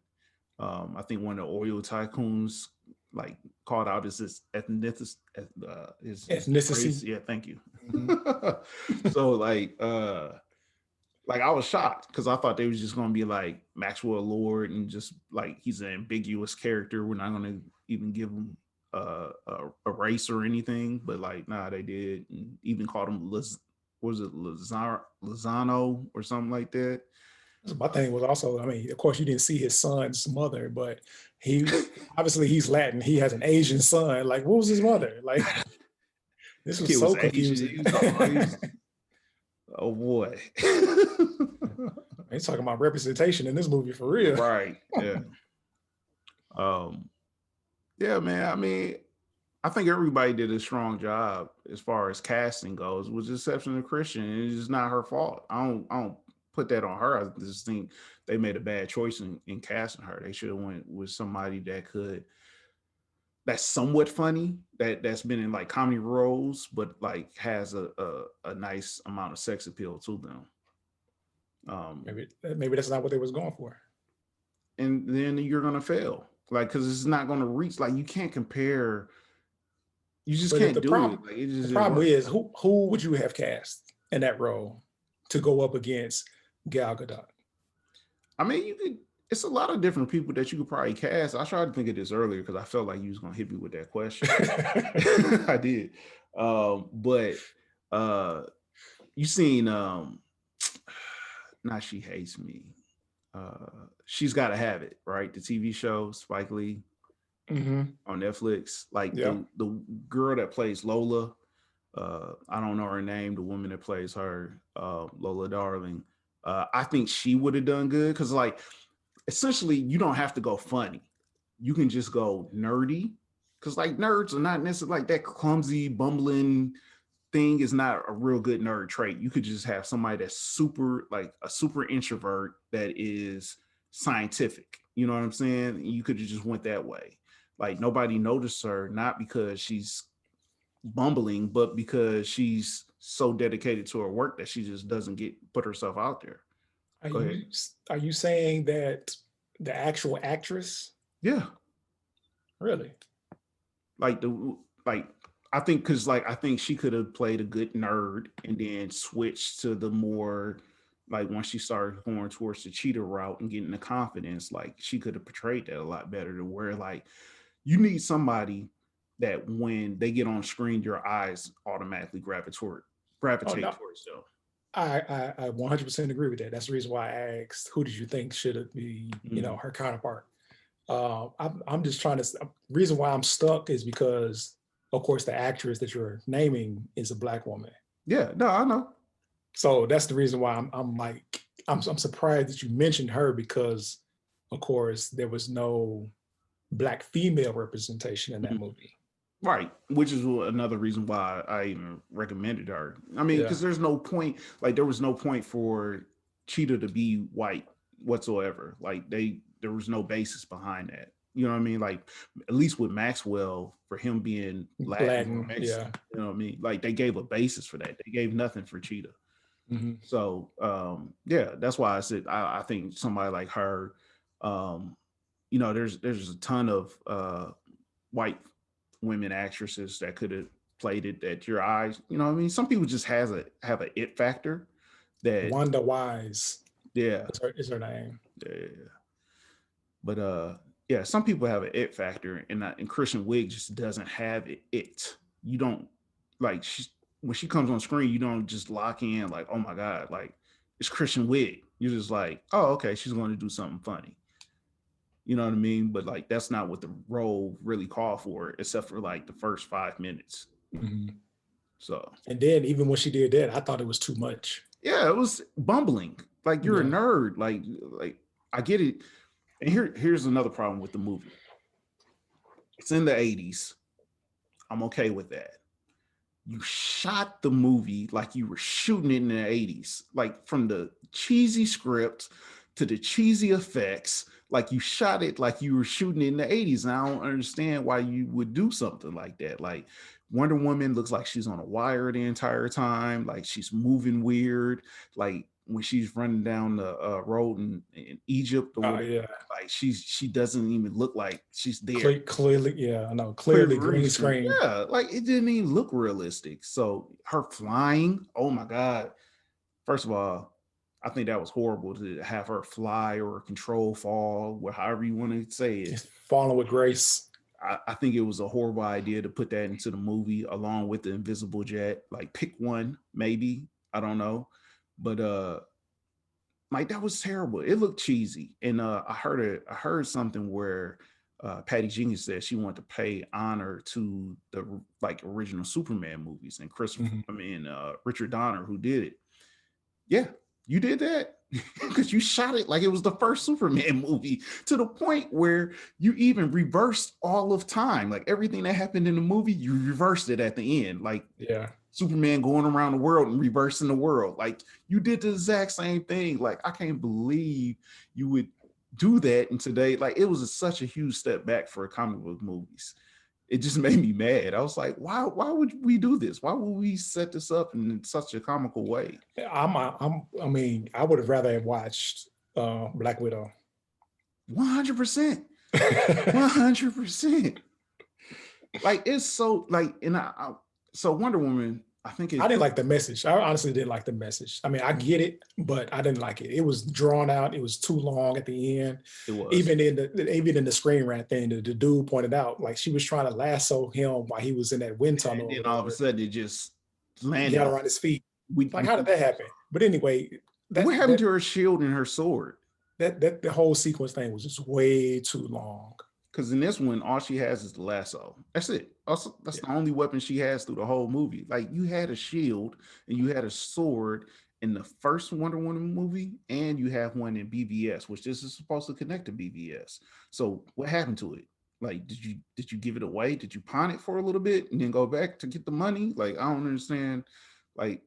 I think one of the oil tycoons like called out his ethnicity, his race. Ethnicity. Yeah, thank you. Mhm. So like I was shocked because I thought they was just gonna be like Maxwell Lord and just like he's an ambiguous character. We're not gonna even give him a race or anything, but like nah, they did, and even called him was it Lozano or something like that. My thing was also, I mean, of course, you didn't see his son's mother, but he obviously he's Latin. He has an Asian son. Like, what was his mother? Like, this This was kid so was Asian. confusing. He was talking about, oh boy. He's talking about representation in this movie for real. Right. Yeah. Um. Yeah, man. I mean, I think everybody did a strong job as far as casting goes, with the exception of Christian. It's just not her fault. I don't put that on her. I just think they made a bad choice in casting her. They should have went with somebody that's somewhat funny, that's been in like comedy roles, but like has a nice amount of sex appeal to them. Maybe that's not what they was going for. And then you're gonna fail, like because it's not gonna reach. Like you can't compare. You just But if can't do it. Like it the just didn't problem work. is, who would you have cast in that role to go up against Gal Gadot? I mean, you could. It's a lot of different people that you could probably cast. I tried to think of this earlier because I felt like you was gonna hit me with that question. I did, but uh, you seen not She Hates Me. She's Gotta Have It, right? The TV show, Spike Lee Hmm. on Netflix. Like Yeah. the girl that plays Lola. I don't know her name. The woman that plays her, Lola Darling. I think she would have done good because, like, essentially, you don't have to go funny. You can just go nerdy because, like, nerds are not necessarily like that clumsy, bumbling thing is not a real good nerd trait. You could just have somebody that's super, like a super introvert that is scientific. You know what I'm saying? You could have just went that way. Like nobody noticed her, not because she's bumbling, but because she's so dedicated to her work that she just doesn't put herself out there. Are Go ahead. you are you saying that the actual actress Yeah. really? Like like I think because like I think she could have played a good nerd and then switched to the more like once she started going towards the cheater route and getting the confidence, like she could have portrayed that a lot better to where like you need somebody that when they get on screen, your eyes automatically Oh gravitate no, towards them. I 100% agree with that. That's the reason why I asked, who did you think should it be, Mm. her counterpart? I'm just trying to. Reason why I'm stuck is because, of course, the actress that you're naming is a black woman. Yeah, no, I know. So that's the reason why I'm like I'm surprised that you mentioned her because, of course, there was no black female representation in that Mhm. movie. Right, which is another reason why I even recommended her. I mean, Yeah. because there's no point, like there was no point for Cheetah to be white whatsoever. Like there was no basis behind that. You know what I mean? Like at least with Maxwell, for him being Latin or Latin, Mexican, yeah. you know what I mean? Like they gave a basis for that. They gave nothing for Cheetah. Hmm. So yeah, that's why I said I think somebody like her, um, there's a ton of white women actresses that could have played it at your eyes. You know what I mean? Some people just have a it factor that Wanda Wise yeah, is her name. yeah. But yeah, some people have an it factor and Christian Wiig just doesn't have it. You don't like when she comes on screen, you don't just lock in like, oh my God, like it's Christian Wiig. You're just like, oh, okay, she's going to do something funny. You know what I mean? But like that's not what the role really called for, except for like the first 5 minutes. Mhm. So And then even when she did that, I thought it was too much. yeah, it was bumbling. Like you're a Yeah. nerd. Like I get it. And here's another problem with the movie. It's in the 80s. I'm okay with that. You shot the movie like you were shooting it in the 80s, like from the cheesy script to the cheesy effects, like you shot it like you were shooting it in the 80s. And I don't understand why you would do something like that. Like Wonder Woman looks like she's on a wire the entire time, like she's moving weird, like when she's running down the road in Egypt or whatever, Yeah. like she doesn't even look like she's there. Clearly, yeah, I know. Clear Clearly green green screen. screen. Yeah, like it didn't even look realistic. So her flying, oh my God. First of all, I think that was horrible to have her fly or control fall, or however you want to say it. Just falling with grace. I think it was a horrible idea to put that into the movie along with the invisible jet. Like pick one, maybe. I don't know. But like that was terrible. It looked cheesy. And I heard something where Patty Jenkins said she wanted to pay honor to the like original Superman movies and Mhm. Richard Donner who did it. Yeah, you did that because you shot it like it was the first Superman movie to the point where you even reversed all of time. Like everything that happened in the movie, you reversed it at the end. Like Yeah. Superman going around the world and reversing the world. Like you did the exact same thing. Like I can't believe you would do that in today. Like it was such a huge step back for comic book movies. It just made me mad. I was like, why would we do this? Why would we set this up in such a comical way? I mean, I would have rather have watched Black Widow. 100%. 100%. Like it's so like so Wonder Woman, I think I it didn't like the message. I honestly didn't like the message. I mean, I get it, but I didn't like it. It was drawn out. It was too long at the end. it was. Even in the screen rant thing, the dude pointed out like she was trying to lasso him while he was in that wind tunnel And or then all of a whatever. sudden it just He landed got on around his feet. we, Like, how did that happen? But anyway, what that happened that to her shield and her sword? that the whole sequence thing was just way too long. Because in this one, all she has is the lasso. That's it. Also, that's Yeah. the only weapon she has through the whole movie. Like you had a shield and you had a sword in the first Wonder Woman movie, and you have one in BVS, which this is supposed to connect to BVS. So what happened to it? Like, did you give it away? Did you pawn it for a little bit and then go back to get the money? Like, I don't understand. Like,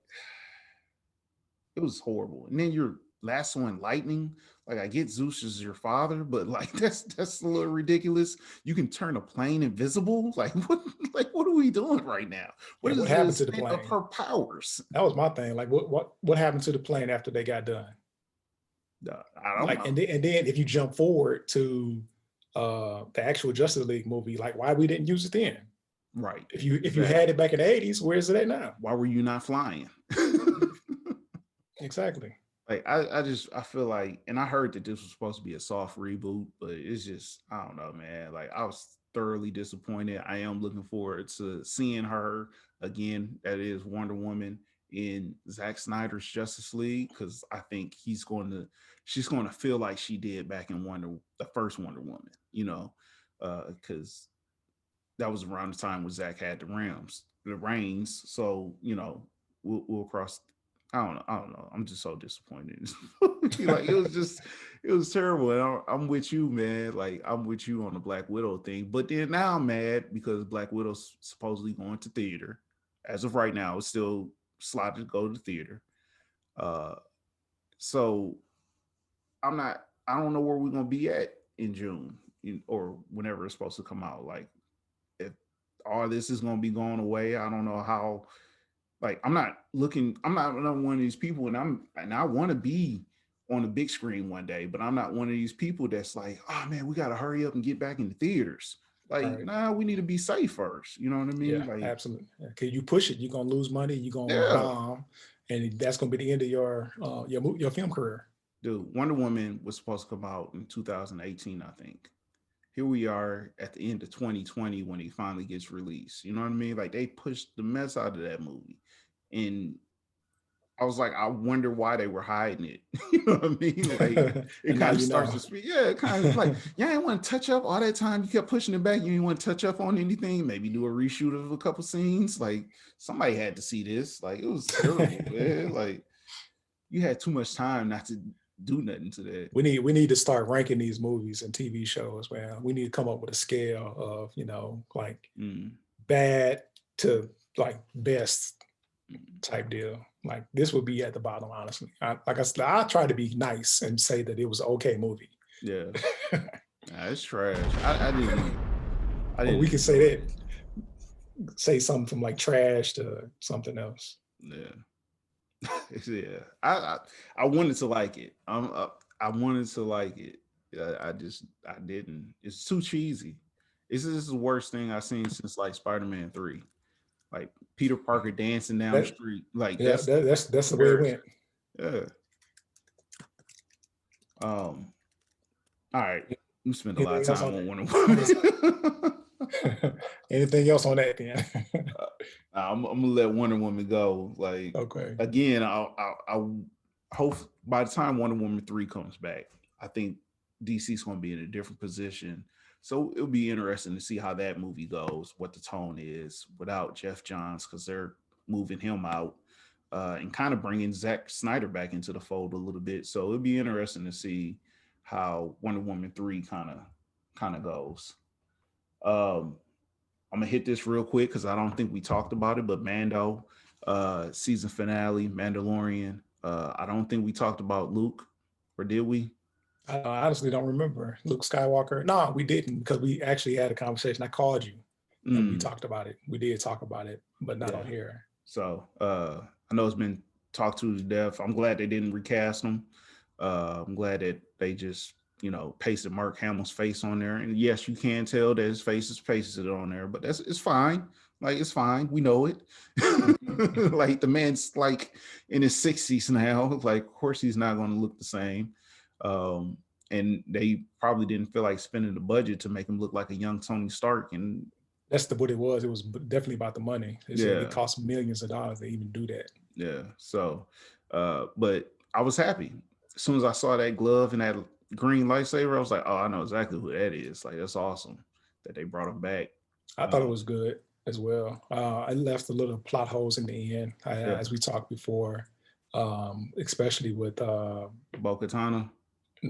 it was horrible. And then you're lassoing lightning. Like I get Zeus is your father, but like that's a little ridiculous. You can turn a plane invisible. Like what are we doing right now? What And what is the happened to the extent of plane? her powers? That was my thing. Like, what happened to the plane after they got done? I don't Like, know. and then if you jump forward to the actual Justice League movie, like why we didn't use it then? Right. If you Exactly. had it back in the 80s, where is it at now? Why were you not flying? Exactly. Like I feel like, and I heard that this was supposed to be a soft reboot, but it's just I don't know, man. Like I was thoroughly disappointed. I am looking forward to seeing her again. That is Wonder Woman in Zack Snyder's Justice League because I think she's going to feel like she did back in the first Wonder Woman. Because that was around the time when Zack had the reins. So we'll cross. I don't know. I don't know. I'm just so disappointed. Like it was terrible. And I'm with you, man. Like I'm with you on the Black Widow thing. But then now I'm mad because Black Widow's supposedly going to theater. As of right now, it's still slotted to go to theater. Uh, so I'm not. I don't know where we're gonna be at in June or whenever it's supposed to come out. Like if all this is going to be going away, I don't know how. Like I'm not another one of these people, and I want to be on the big screen one day, but I'm not one of these people that's like, oh man, we got to hurry up and get back into theaters. Like, Right. nah, we need to be safe first. You know what I mean? Yeah, Like, absolutely. Because you push it, you're gonna lose money, you're gonna yeah, bomb, and that's gonna be the end of your film career. dude, Wonder Woman was supposed to come out in 2018, I think. Here we are at the end of 2020 when it finally gets released. You know what I mean? Like they pushed the mess out of that movie. And I was like, I wonder why they were hiding it. You know what I mean? Like it And now kind of you starts know. to speak. Yeah, it kind of like, yeah, I didn't want to touch up all that time. You kept pushing it back. You didn't want to touch up on anything. Maybe do a reshoot of a couple scenes. Like somebody had to see this. Like it was terrible, man. Like you had too much time not to do nothing to that. We need to start ranking these movies and TV shows, man. We need to come up with a scale of, like Mm. bad to like best type deal. Like this would be at the bottom, honestly. Like I said, I try to be nice and say that it was an okay movie. Yeah, nah, it's trash. I Or didn't we can enjoy say it. that, say something from like trash to something else. Yeah. Yeah, I wanted to like it. I wanted to like it. I didn't. It's too cheesy. This is the worst thing I've seen since like Spider-Man 3. Like Peter Parker dancing down the That street. Like yeah, that's that's the way it comparison. went. Yeah. Um. All right. We spend a lot of Anything else time on on Wonder that? Woman. Anything else on that then? I'm gonna let Wonder Woman go. Like Okay. again, I hope by the time Wonder Woman 3 comes back, I think DC's gonna be in a different position. So it'll be interesting to see how that movie goes, what the tone is without Jeff Johns, because they're moving him out and kind of bringing Zack Snyder back into the fold a little bit. So it'll be interesting to see how Wonder Woman 3 kind of goes. Um, I'm gonna hit this real quick because I don't think we talked about it, but Mando, season finale, Mandalorian. I don't think we talked about Luke, or did we? I honestly don't remember Luke Skywalker. No, we didn't because we actually had a conversation. I called you and we Mm, talked about it. We did talk about it, but not yeah. on here. So I know it's been talked to death. I'm glad they didn't recast him. I'm glad that they just pasted Mark Hamill's face on there. And yes, you can tell that his face is pasted on there, but it's fine. Like it's fine. We know it. Like the man's like in his 60s now. Like of course he's not going to look the same. Um, and they probably didn't feel like spending the budget to make him look like a young Tony Stark. And That's what it was. It was definitely about the money. They said it yeah, cost millions of dollars to even do that. yeah. So, but I was happy as soon as I saw that glove and that green lightsaber. I was like, oh, I know exactly who that is. Like that's awesome that they brought him back. I thought it Um, was good as well. I left a little plot holes in the end, yeah, as we talked before, especially with Bo-Katan.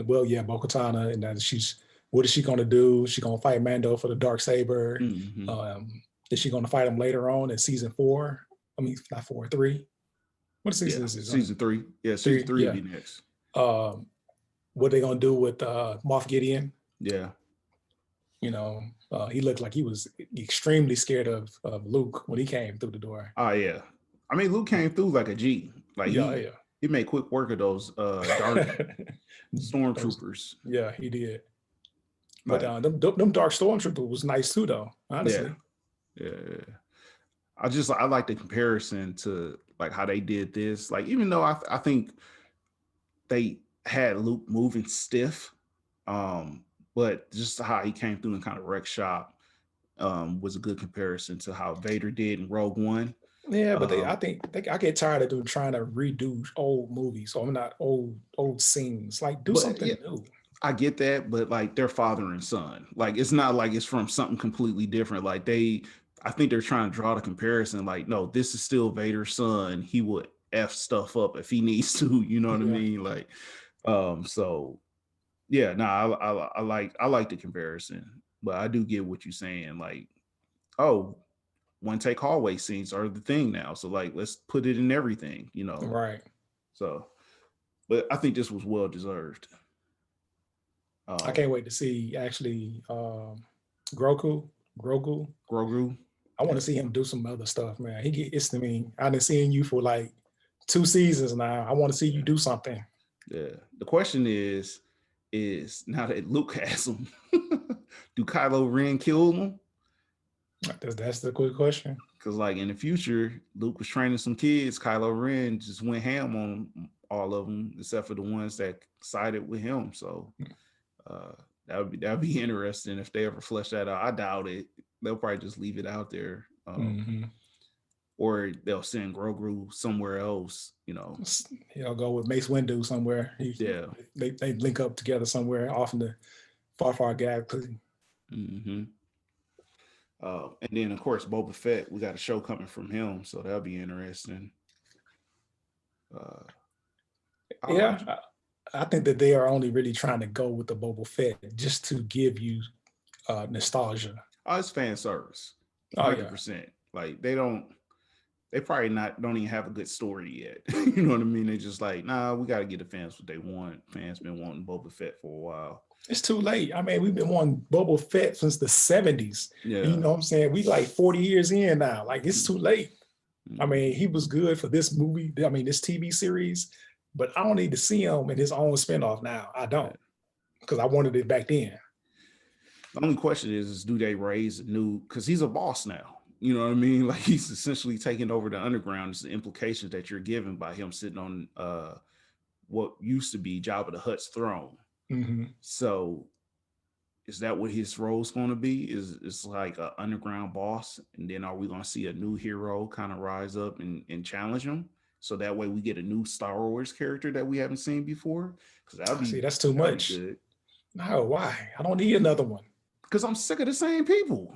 well, yeah, Bo-Katan, and that what is she going to do? She going to fight Mando for the dark saber? Mm-hmm. Is she going to fight him later on in season 4? I mean, not 4, 3. What season Yeah, is this? season 3. Yeah, season 3. 3 will Yeah. be next. Um, what they going to do with Moff Gideon? Yeah, He looked like he was extremely scared of Luke when he came through the door. oh yeah. I mean, Luke came through like a G. Like Yeah, he made quick work of those dark yeah. Those, stormtroopers. yeah, he did. But Like them dark stormtrooper was nice too, though. yeah, Honestly, yeah. I like the comparison to like how they did this. Like even though I think they had Luke moving stiff, but just how he came through and kind of wrecked shop was a good comparison to how Vader did in Rogue One. yeah. But I Um, think I get tired of them trying to redo old movies. So I'm not old scenes. Like do but something yeah, new. I get that, but like they're father and son. Like it's not like it's from something completely different. Like I think they're trying to draw the comparison. Like, no, this is still Vader's son. He would f stuff up if he needs to. You know what I Yeah. mean? Like, so yeah, no, I like the comparison, but I do get what you're saying. Like, oh, one take hallway scenes are the thing now. So like, let's put it in everything. Right. So, but I think this was well deserved. I Um, can't wait to see actually Grogu. Grogu. Grogu. I want Yeah. to see him do some other stuff, man. It's I mean, I've been seeing you for like 2 seasons now. I want to see you do something. Yeah. The question is now that Luke has him, do Kylo Ren kill him? That's the quick question. Because like in the future, Luke was training some kids. Kylo Ren just went ham on all of them except for the ones that sided with him. So uh, that'd be interesting if they ever flesh that out. I doubt it. They'll probably just leave it out there. Mm-hmm. or they'll send Grogu somewhere else. He'll go with Mace Windu somewhere. Yeah. They link up together somewhere off in the far galaxy. Mm-hmm. And then of course Boba Fett, we got a show coming from him, so that'll be interesting. Yeah, I think that they are only really trying to go with the Boba Fett just to give you nostalgia. Oh, it's fan service, Oh yeah, 100%. Like they probably don't even have a good story yet. You know what I mean? They just like, nah, we got to get the fans what they want. Fans been wanting Boba Fett for a while. it's too late. I mean, we've been wanting Boba Fett since the 70s. Yeah. You know what I'm saying? We like 40 years in now. Like it's too late. I mean, he was good for this movie. I mean, this TV series, but I don't need to see him in his own spinoff now. I don't, because I wanted it back then. The only question is do they raise a new, because he's a boss now. You know what I mean? Like he's essentially taking over the underground. It's the implications that you're given by him sitting on what used to be Jabba the Hutt's throne. Mm-hmm. So is that what his role is going to be? Is it's like an underground boss, and then are we going to see a new hero kind of rise up and challenge him? So that way we get a new Star Wars character that we haven't seen before. Because that'd be, that's too much. Good. No, why? I don't need another one. Because I'm sick of the same people.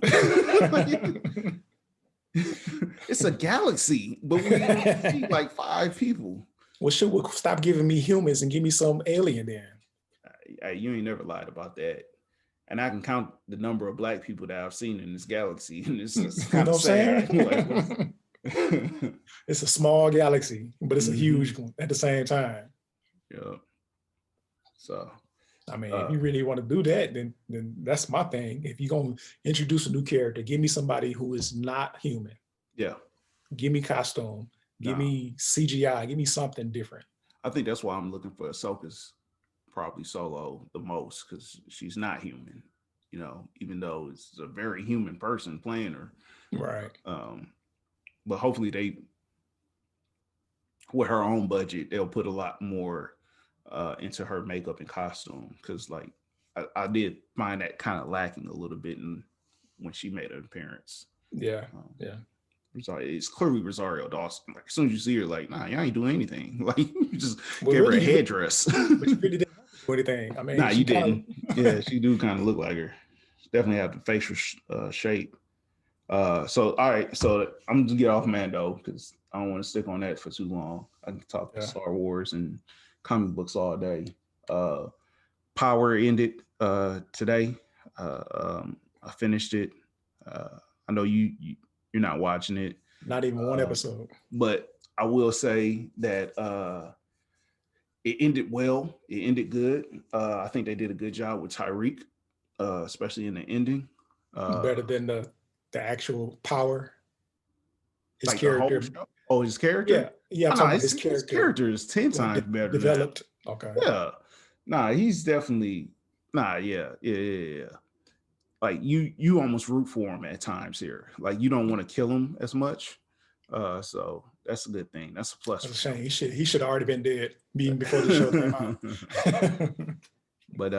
It's a galaxy, but we see like 5 people. Well, stop giving me humans and give me some alien then. You ain't never lied about that. And I can count the number of Black people that I've seen in this galaxy, and it's kind of sad. Like, it's a small galaxy, but it's a huge one at the same time. Yeah. So, I mean, if you really want to do that, then that's my thing. If you're gonna introduce a new character, give me somebody who is not human. Yeah. Give me costume. Give me CGI. Give me something different. I think that's why I'm looking for Ahsoka's probably solo the most, because she's not human, even though it's a very human person playing her. Right. But hopefully with her own budget, they'll put a lot more into her makeup and costume, because like I did find that kind of lacking a little bit when she made an appearance. Yeah. It's clearly Rosario Dawson. Like as soon as you see her, like, nah, you ain't doing anything. Like you just gave her a headdress. But you really didn't do anything. I mean, nah, you didn't. Yeah, she do kind of look like her. She definitely have the facial shape. So all right, so I'm gonna get off Mando because I don't want to stick on that for too long. I can talk Star Wars and comic books all day. Power ended today. I finished it. I know you're not watching it. Not even one episode. But I will say that it ended well. It ended good. I think they did a good job with Tyreek, especially in the ending. Better than the actual Power. His like character. His character? Yeah. I'm talking about his character. His character is 10 times better. Developed. Okay. Yeah. Nah, he's definitely. Yeah. Like you almost root for him at times here. Like you don't want to kill him as much. So that's a good thing. That's a plus. That's a shame. He should have already been dead even before the show came out. But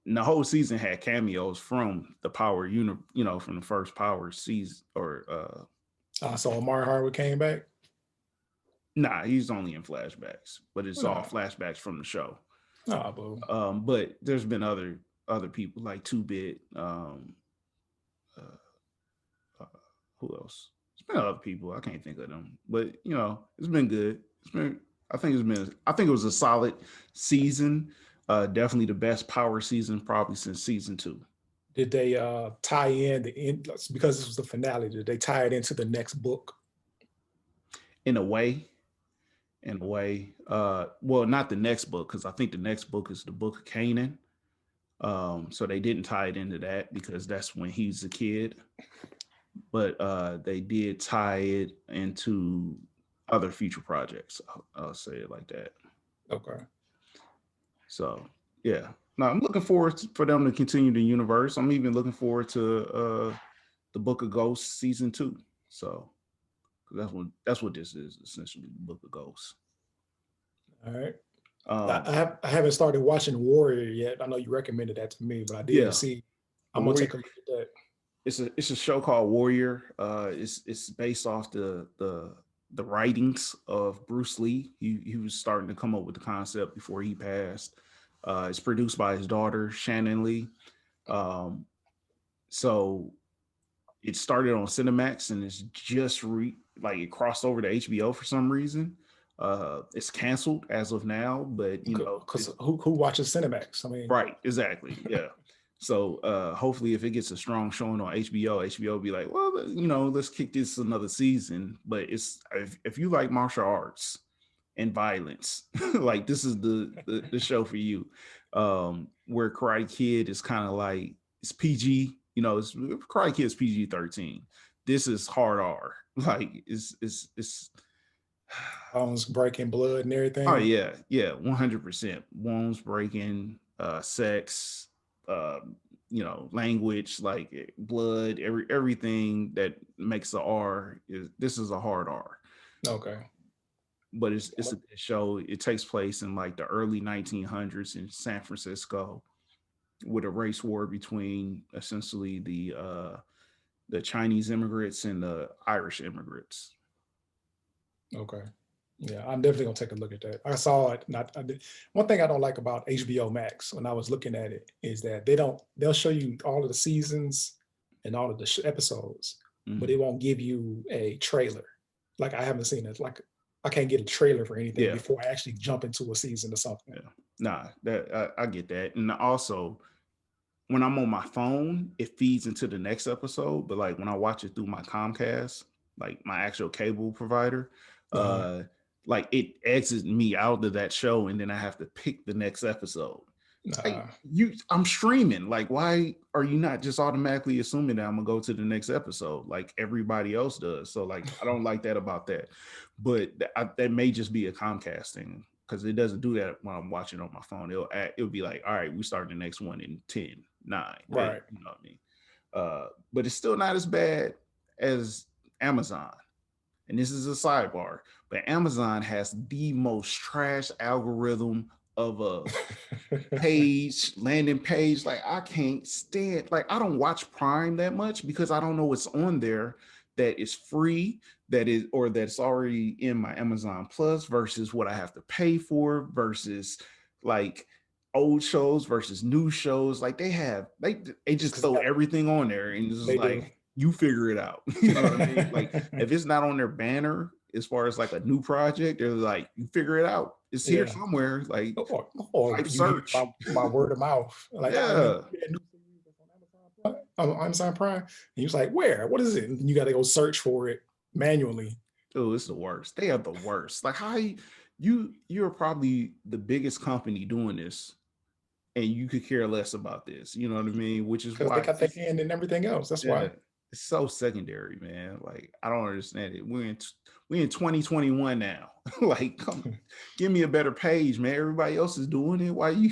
the whole season had cameos from the Power from the first Power season or so Amari Hardwick came back? Nah, he's only in flashbacks, but it's all flashbacks from the show. Oh, boo. But there's been other people like 2-Bit. Who else? It's been other people. I can't think of them, but it's been good. I think it was a solid season. Definitely the best Power season probably since season 2. Did they tie in the end because this was the finale? Did they tie it into the next book? In a way. Well, not the next book, because I think the next book is the Book of Canaan. So they didn't tie it into that because that's when he's a kid. But they did tie it into other future projects. I'll say it like that. Okay. So yeah. No, I'm looking forward for them to continue the universe. I'm even looking forward to the Book of Ghosts season 2. So that's what this is, essentially, the Book of Ghosts. All right. I haven't started watching Warrior yet. I know you recommended that to me, but I didn't see. I'm gonna take a look at that. it's a show called Warrior. It's based off the writings of Bruce Lee. He was starting to come up with the concept before he passed. It's produced by his daughter Shannon Lee. Um, so it started on Cinemax and it's just like it crossed over to HBO for some reason. It's canceled as of now, but you know, because who watches Cinemax? I mean, right, exactly, yeah. So hopefully, if it gets a strong showing on HBO will be like, well, you know, let's kick this another season. But it's if you like martial arts and violence, like this is the show for you. Where Karate Kid is kind of like it's PG, you know, it's Karate Kid's PG-13. This is hard R. Like it's bones breaking, blood, and oh everything. yeah, yeah, 100%. Wounds breaking, sex, uh, you know, language, like blood, everything that makes a R is this is a hard R. Okay. But it's a show. It takes place in like the early 1900s in San Francisco, with a race war between essentially the Chinese immigrants and the Irish immigrants. Okay. Yeah, I'm definitely gonna take a look at that. I saw it. Not I did. One thing I don't like about HBO Max when I was looking at it is that they'll show you all of the seasons and all of the episodes, but Mhm. it won't give you a trailer. Like I haven't seen it. Like I can't get a trailer for anything Yeah, before I actually jump into a season or something. yeah. Nah, that I get that, and also when I'm on my phone, it feeds into the next episode. But like when I watch it through my Comcast, like my actual cable provider, Uh, uh, like it exits me out of that show, and then I have to pick the next episode. Like nah, I'm streaming. Like, why are you not just automatically assuming that I'm gonna go to the next episode like everybody else does? So like, I don't like that about that. But that may just be a Comcast thing because it doesn't do that when I'm watching on my phone. It'll be like, all right, we start the next one in 10, 9, 8. right. You know what I mean? But it's still not as bad as Amazon. And this is a sidebar, but Amazon has the most trash algorithm of a page, landing page. Like I can't stand, like I don't watch Prime that much because I don't know what's on there that is free, that is, or that's already in my Amazon Plus versus what I have to pay for versus like old shows versus new shows. Like they just Because throw everything on there and it's just they do. like you figure it out. You know what I mean? Like if it's not on their banner as far as like a new project, they're like, you figure it out. It's here Yeah. somewhere. Like Or type you hear search. by word of mouth. Like, oh, you Yeah. hear that new series that's on Amazon Prime? And you was like, where? What is it? And you got to go search for it manually. Oh, it's the worst. They are the worst. Like how you're probably the biggest company doing this and you could care less about this. You know what I mean? Which is Because they why got their hand in everything else. That's yeah, why. it's so secondary, man. Like I don't understand it. We're in 2021 now. Like, come give me a better page, man. Everybody else is doing it. Why you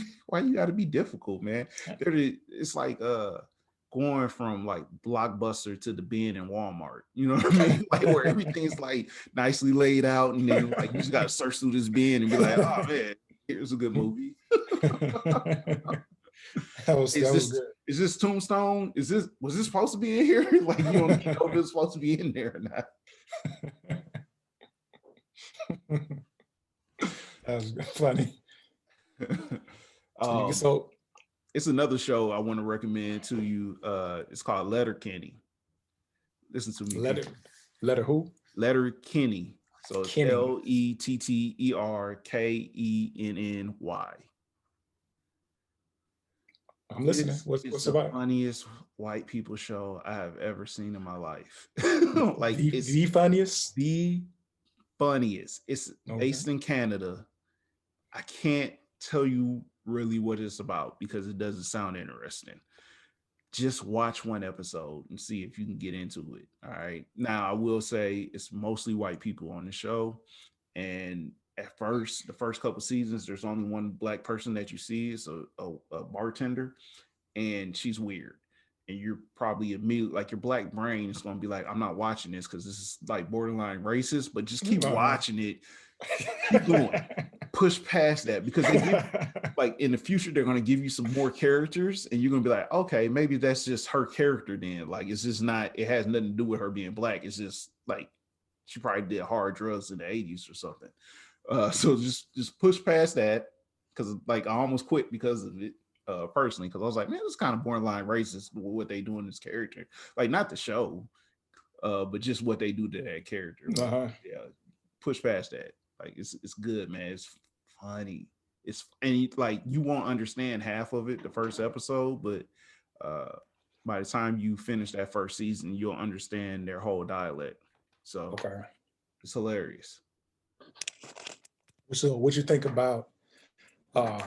got to be difficult, man? It's like going from like Blockbuster to the bin in Walmart. You know what I mean? Like where everything's like nicely laid out, and then like you just got to search through this bin and be like, oh man, here's a good movie. That was good. Is this Tombstone? Was this supposed to be in here? Like you don't even know if it's supposed to be in there or not. That was funny. um, So it's another show I want to recommend to you. It's called Letter Kenny. Listen to me, letter people. letter who? Letter Kenny. So it's Kenny. LETTERKENNY. I'm listening. This What's is what's the about? funniest white people show I have ever seen in my life. Like it's The funniest? the funniest. It's Okay. based in Canada. I can't tell you really what it's about because it doesn't sound interesting. Just watch one episode and see if you can get into it. All right. Now, I will say it's mostly white people on the show. And at first, the first couple seasons, there's only one black person that you see. It's a bartender, and she's weird. And you're probably immediately like your black brain is going to be like, I'm not watching this because this is like borderline racist, but just keep Uh-huh. watching it. Keep going. push past that because they give like in the future they're going to give you some more characters and you're going to be like, okay, maybe that's just her character then. Like it's just not, it has nothing to do with her being black. It's just like she probably did hard drugs in the 80s or something. So just push past that because like I almost quit because of it personally, because I was like, man, it's kind of borderline racist what they do in this character. Like not the show, but just what they do to that character. But yeah, push past that. Like it's good, man. It's funny. It's and like you won't understand half of it the first episode, but by the time you finish that first season, you'll understand their whole dialect. So Okay. it's hilarious. So what you think about uh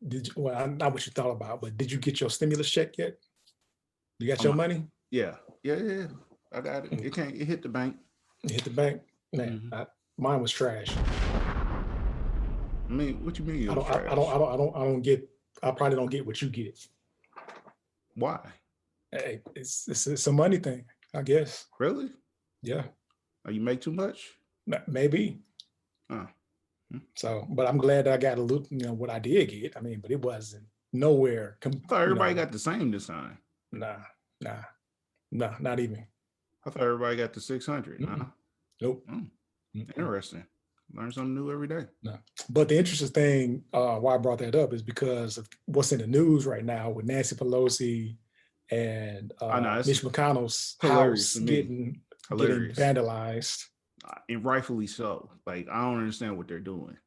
did you, well, not what you thought about, but did you get your stimulus check yet? You got your money? Yeah. I got it. It hit the bank. It hit the bank? Man, mine was trash. I mean, what you mean? I don't get. I probably don't get what you get. Why? Hey, it's a money thing, I guess. Really? Yeah. Oh, you make too much? Maybe. So, but I'm glad that I got a little, what I did get. I mean, but it wasn't nowhere. I thought everybody got the same this time. Nah, not even. I thought everybody got the 600. Nah. Nope. Interesting. Learn something new every day. No. But the interesting thing why I brought that up is because of what's in the news right now with Nancy Pelosi and Mitch McConnell's house getting vandalized. And rightfully so. Like, I don't understand what they're doing.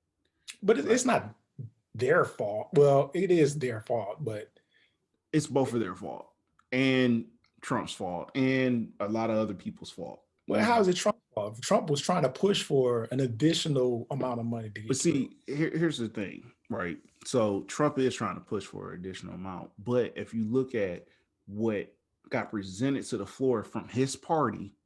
But it's not their fault. Well, it is their fault, but it's both of their fault and Trump's fault and a lot of other people's fault. Well, how is it Trump's fault? Trump was trying to push for an additional amount of money to get. But see, here's the thing, right? So Trump is trying to push for an additional amount. But if you look at what got presented to the floor from his party,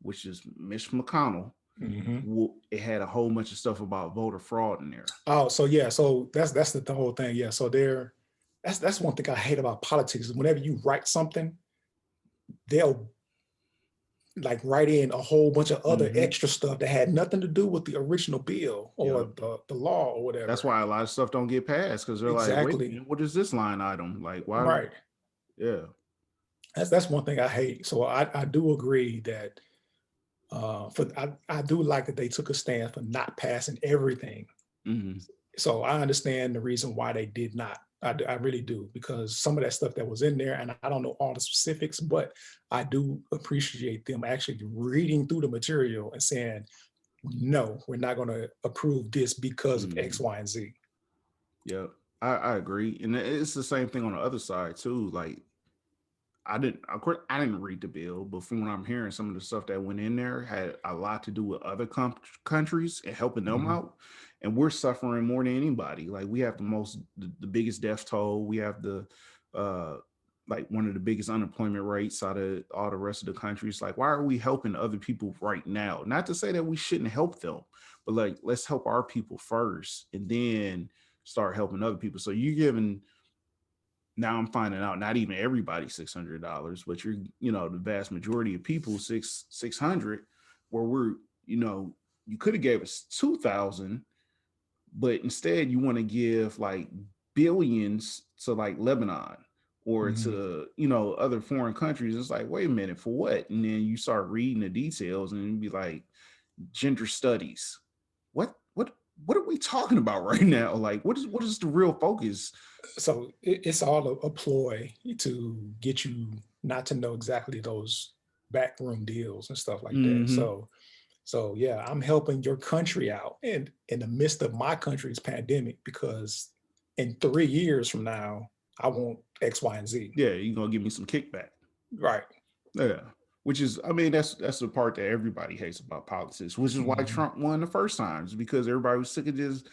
which is Mitch McConnell, it had a whole bunch of stuff about voter fraud in there. Oh, so yeah, so that's the whole thing. Yeah, so that's one thing I hate about politics is whenever you write something, they'll like write in a whole bunch of other extra stuff that had nothing to do with the original bill or the law or whatever. That's why a lot of stuff don't get passed because they're like, wait, what is this line item? Like, why? Right. Yeah. That's one thing I hate. So I do agree that I do like that they took a stand for not passing everything. So I understand the reason why they did not. I really do, because some of that stuff that was in there, and I don't know all the specifics, but I do appreciate them actually reading through the material and saying, no, we're not going to approve this because of X, Y, and Z. Yeah, I agree. And it's the same thing on the other side too. Like, I didn't read the bill, but from what I'm hearing, some of the stuff that went in there had a lot to do with other countries and helping them out. And we're suffering more than anybody. Like, we have the biggest death toll. We have the like one of the biggest unemployment rates out of all the rest of the countries. Like, why are we helping other people right now? Not to say that we shouldn't help them, but like, let's help our people first and then start helping other people. So you're giving. Now I'm finding out not even everybody $600, but the vast majority of people $600, where we're, you could have gave us 2,000, but instead you want to give like billions to like Lebanon or to, other foreign countries. It's like, wait a minute, for what? And then you start reading the details and it'd be like gender studies. What are we talking about right now? Like, what is the real focus? So it's all a ploy to get you not to know exactly those backroom deals and stuff like that. So yeah, I'm helping your country out in the midst of my country's pandemic, because in 3 years from now, I want X, Y, and Z. Yeah, you're gonna give me some kickback. Right. Yeah. Which is, I mean, that's the part that everybody hates about politics, which is why Trump won the first times, because everybody was sick of this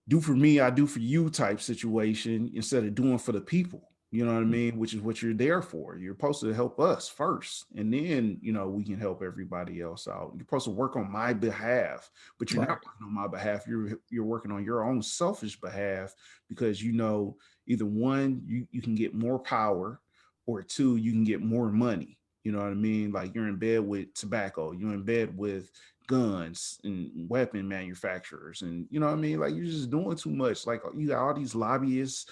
do for me, I do for you type situation instead of doing for the people. You know what I mean? Which is what you're there for. You're supposed to help us first, and then we can help everybody else out. You're supposed to work on my behalf, but you're not working on my behalf. You're working on your own selfish behalf, because either one, you can get more power, or two, you can get more money. You know what I mean? Like, you're in bed with tobacco, you're in bed with guns and weapon manufacturers, and you know what I mean, like you're just doing too much. Like you got all these lobbyists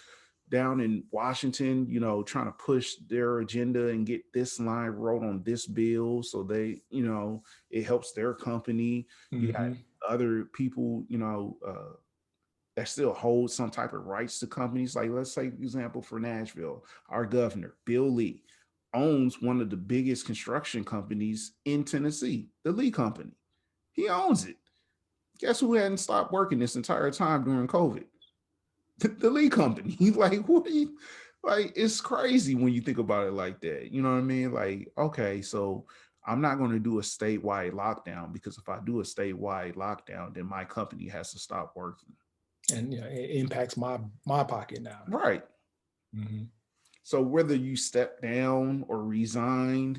down in Washington, you know, trying to push their agenda and get this line wrote on this bill so they, you know, it helps their company. You got Hmm. other people, you know, that still hold some type of rights to companies. Like let's say, for example, for Nashville, our governor, Bill Lee, owns one of the biggest construction companies in Tennessee, the Lee Company. He owns it. Guess who hadn't stopped working this entire time during COVID? The Lee Company. Like, what are you like? It's crazy when you think about it like that. You know what I mean? Like, okay, so I'm not going to do a statewide lockdown because if I do a statewide lockdown, then my company has to stop working. And it impacts my pocket now. Right. Hmm. So whether you step down or resigned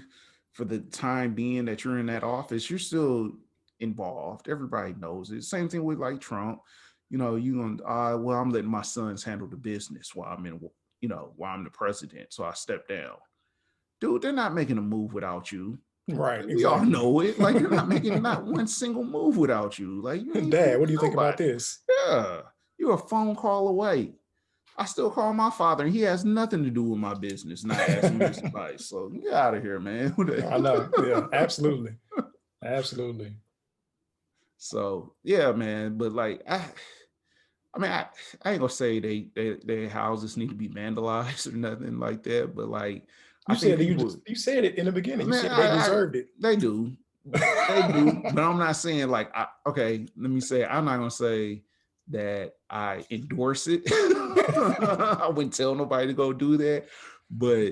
for the time being that you're in that office, you're still involved. Everybody knows it. Same thing with like Trump. You know, you gonna well, I'm letting my sons handle the business while I'm in, you know, while I'm the president. So I step down. Dude, they're not making a move without you. Right, We all exactly. know it. Like they're not making not one single move without you. Like you ain't Dad, fooling what do you think about nobody. this? Yeah. You're a phone call away. I still call my father, and he has nothing to do with my business, not asking me his advice. So get out of here, man. I know. Yeah, absolutely. Absolutely. So yeah, man. But like, I mean, I ain't gonna say their houses need to be vandalized or nothing like that. But like, I You think said that people, you said it in the beginning. You man, said they deserved it. they do, they do. But I'm not saying like, okay. Let me say, I'm not gonna say that I endorse it. I wouldn't tell nobody to go do that, but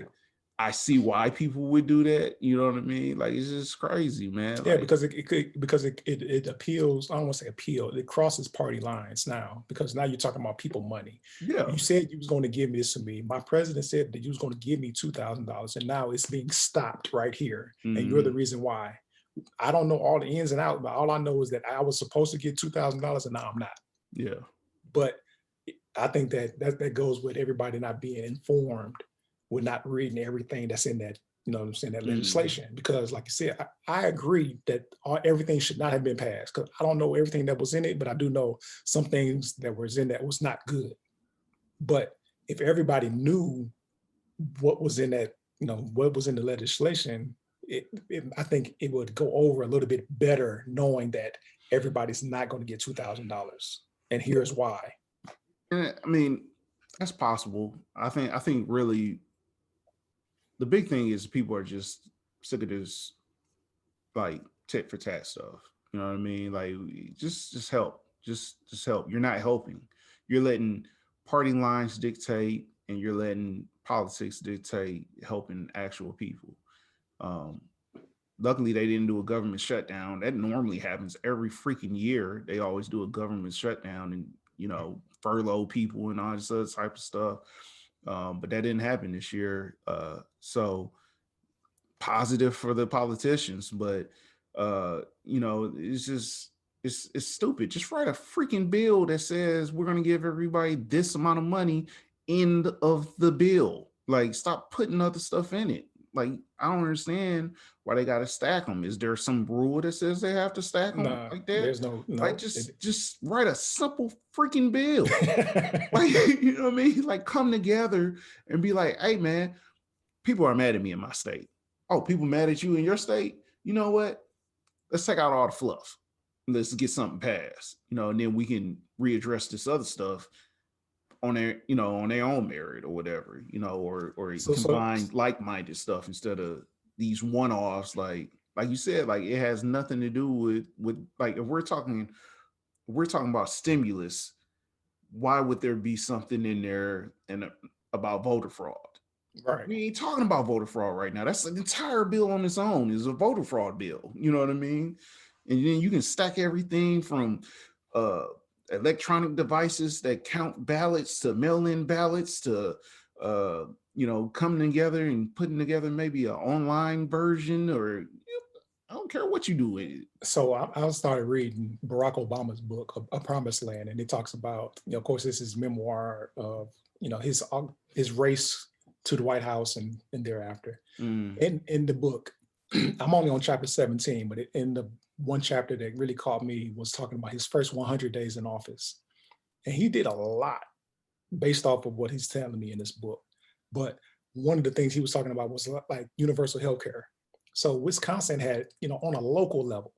I see why people would do that. You know what I mean? Like it's just crazy, man. Yeah, Like, because it appeals. I don't want to say appeal. It crosses party lines now because now you're talking about people money. yeah, You said you was going to give this to me. My president said that you was going to give me $2,000, and now it's being stopped right here, and you're the mhm, reason why. I don't know all the ins and outs, but all I know is that I was supposed to get $2,000, and now I'm not. yeah, But I think that goes with everybody not being informed, with not reading everything that's in that, you know what I'm saying, that mhm, legislation. Because like you said, I agree that everything should not have been passed. Because I don't know everything that was in it, but I do know some things that was in that was not good. But if everybody knew what was in that, what was in the legislation, I think it would go over a little bit better knowing that everybody's not going to get $2,000. And here's why. I mean, that's possible. I think really the big thing is people are just sick of this like tit for tat stuff. You know what I mean? Like just help. Just help. You're not helping. You're letting party lines dictate and you're letting politics dictate helping actual people. Um, Luckily they didn't do a government shutdown. That normally happens every freaking year. They always do a government shutdown and furlough people and all this other type of stuff. But that didn't happen this year. So positive for the politicians, but it's just it's stupid. Just write a freaking bill that says we're gonna give everybody this amount of money. End of the bill. Like, stop putting other stuff in it. Like, I don't understand why they gotta stack them. Is there some rule that says they have to stack them Nah, like that? there's no Like, no. just write a simple freaking bill. Like, you know what I mean? Like, come together and be like, hey man, people are mad at me in my state. Oh, people mad at you in your state? You know what? Let's take out all the fluff. Let's get something passed. And then we can readdress this other stuff on their own merit or whatever, or so combine like-minded stuff instead of these one-offs. Like you said, like it has nothing to do with like if we're talking about stimulus, why would there be something in there about voter fraud? right. We ain't talking about voter fraud right now. That's an entire bill on its own is a voter fraud bill. You know what I mean? And then you can stack everything from uh, electronic devices that count ballots to mail-in ballots to coming together and putting together maybe an online version or I don't care what you do with it. So I started reading Barack Obama's book, A Promised Land, and it talks about, of course, this is memoir of, his race to the White House and thereafter. Mm, In the book, I'm only on chapter 17, but in the one chapter that really caught me was talking about his first 100 days in office. And he did a lot based off of what he's telling me in this book. But one of the things he was talking about was like universal healthcare. So Wisconsin had, on a local level,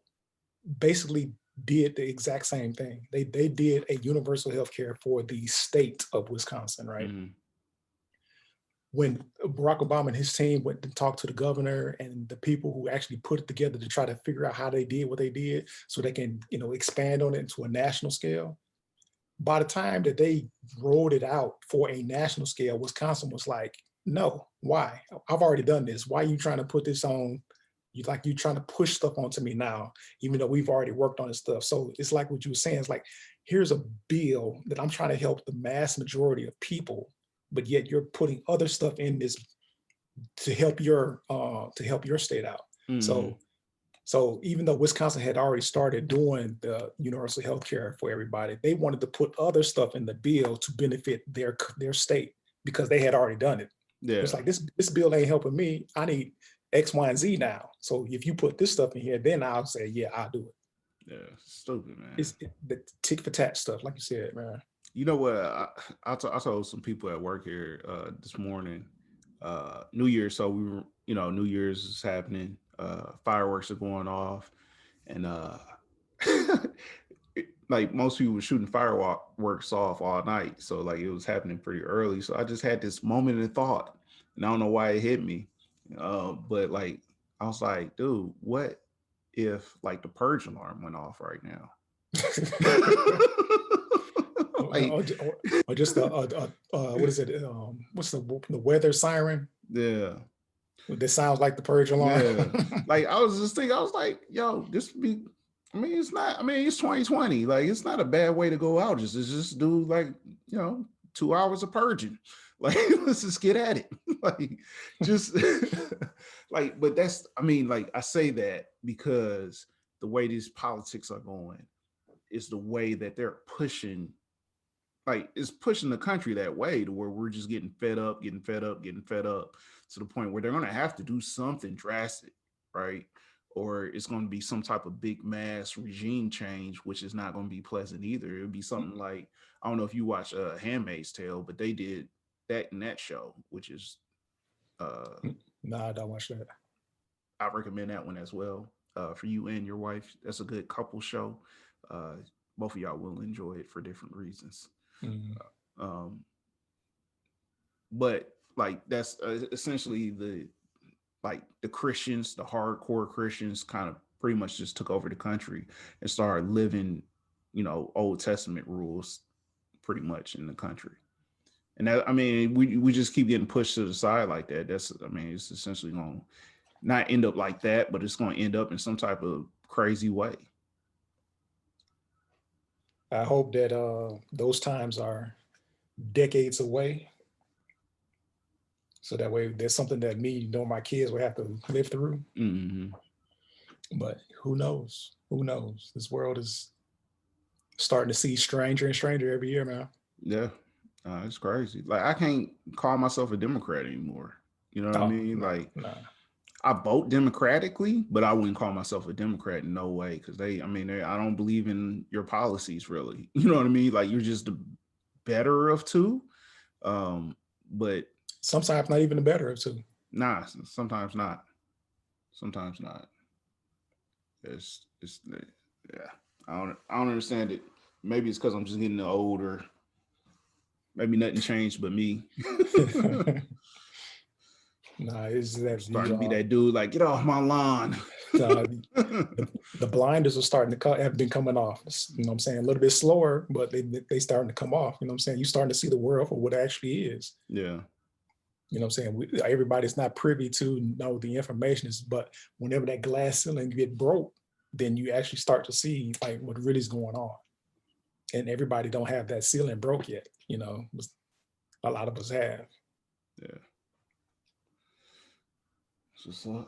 basically did the exact same thing. They did a universal healthcare for the state of Wisconsin, right? Mhm. When Barack Obama and his team went to talk to the governor and the people who actually put it together to try to figure out how they did what they did so they can, expand on it into a national scale. By the time that they rolled it out for a national scale, Wisconsin was like, no, why? I've already done this. Why are you trying to put this on? You trying to push stuff onto me now, even though we've already worked on this stuff. So it's like what you were saying. It's like, here's a bill that I'm trying to help the mass majority of people, but yet you're putting other stuff in this to help your state out. Mhm. So even though Wisconsin had already started doing the universal health care for everybody, they wanted to put other stuff in the bill to benefit their state because they had already done it. It's Yeah. like this bill ain't helping me. I need X, Y, and Z now. So if you put this stuff in here, then I'll say, yeah, I'll do it. Yeah. Stupid, man. It's the tick for tat stuff, like you said, man. You know what? I told some people at work here this morning, New Year's. So we were, New Year's is happening. Fireworks are going off, and like most people were shooting fireworks off all night. So like it was happening pretty early. So I just had this moment of thought, and I don't know why it hit me, but like I was like, dude, what if like the purge alarm went off right now? Like, or just what is it? What's the weather siren yeah, that sounds like the purge alarm? yeah. Like I was just thinking, I was like, yo, this would be. I mean, it's not. I mean, it's 2020. Like, it's not a bad way to go out. Just do like 2 hours of purging. Like, let's just get at it. Like, just like. But that's. I mean, like I say that because the way these politics are going is the way that they're pushing, like it's pushing the country that way to where we're just getting fed up, getting fed up, getting fed up to the point where they're going to have to do something drastic, right? Or it's going to be some type of big mass regime change, which is not going to be pleasant either. It would be something like, I don't know if you watch Handmaid's Tale, but they did that in that show, which is uh Nah, I don't watch that. I recommend that one as well, for you and your wife. That's a good couple show. uh Both of y'all will enjoy it for different reasons. Mm. um but like that's essentially the Christians, the hardcore Christians, kind of pretty much just took over the country and started living, Old Testament rules pretty much in the country. And that, I mean, we just keep getting pushed to the side like that. That's, I mean, it's essentially going to not end up like that, but it's going to end up in some type of crazy way. I hope that those times are decades away, so that way there's something that me nor my kids will have to live through. Mm-hmm. But who knows? Who knows? This world is starting to see stranger and stranger every year, man. Yeah, it's crazy. Like I can't call myself a Democrat anymore. You know what I Oh, mean? nah, Like nah. I vote democratically, but I wouldn't call myself a Democrat in no way because I don't believe in your policies really. You know what I mean? Like you're just the better of two. Um, but Sometimes not even the better of two. nah, sometimes not. Sometimes not. It's yeah. I don't understand it. Maybe it's because I'm just getting older. Maybe nothing changed but me. Nah, it's that Starting to be that dude like get off my lawn. uh, the blinders are starting to have been coming off. You know what I'm saying? A little bit slower, but they starting to come off. You know what I'm saying? You starting to see the world for what it actually is. Yeah. You know what I'm saying? Everybody's not privy to know the information, but whenever that glass ceiling get broke, then you actually start to see like what really is going on. And everybody don't have that ceiling broke yet. A lot of us have. Yeah. So,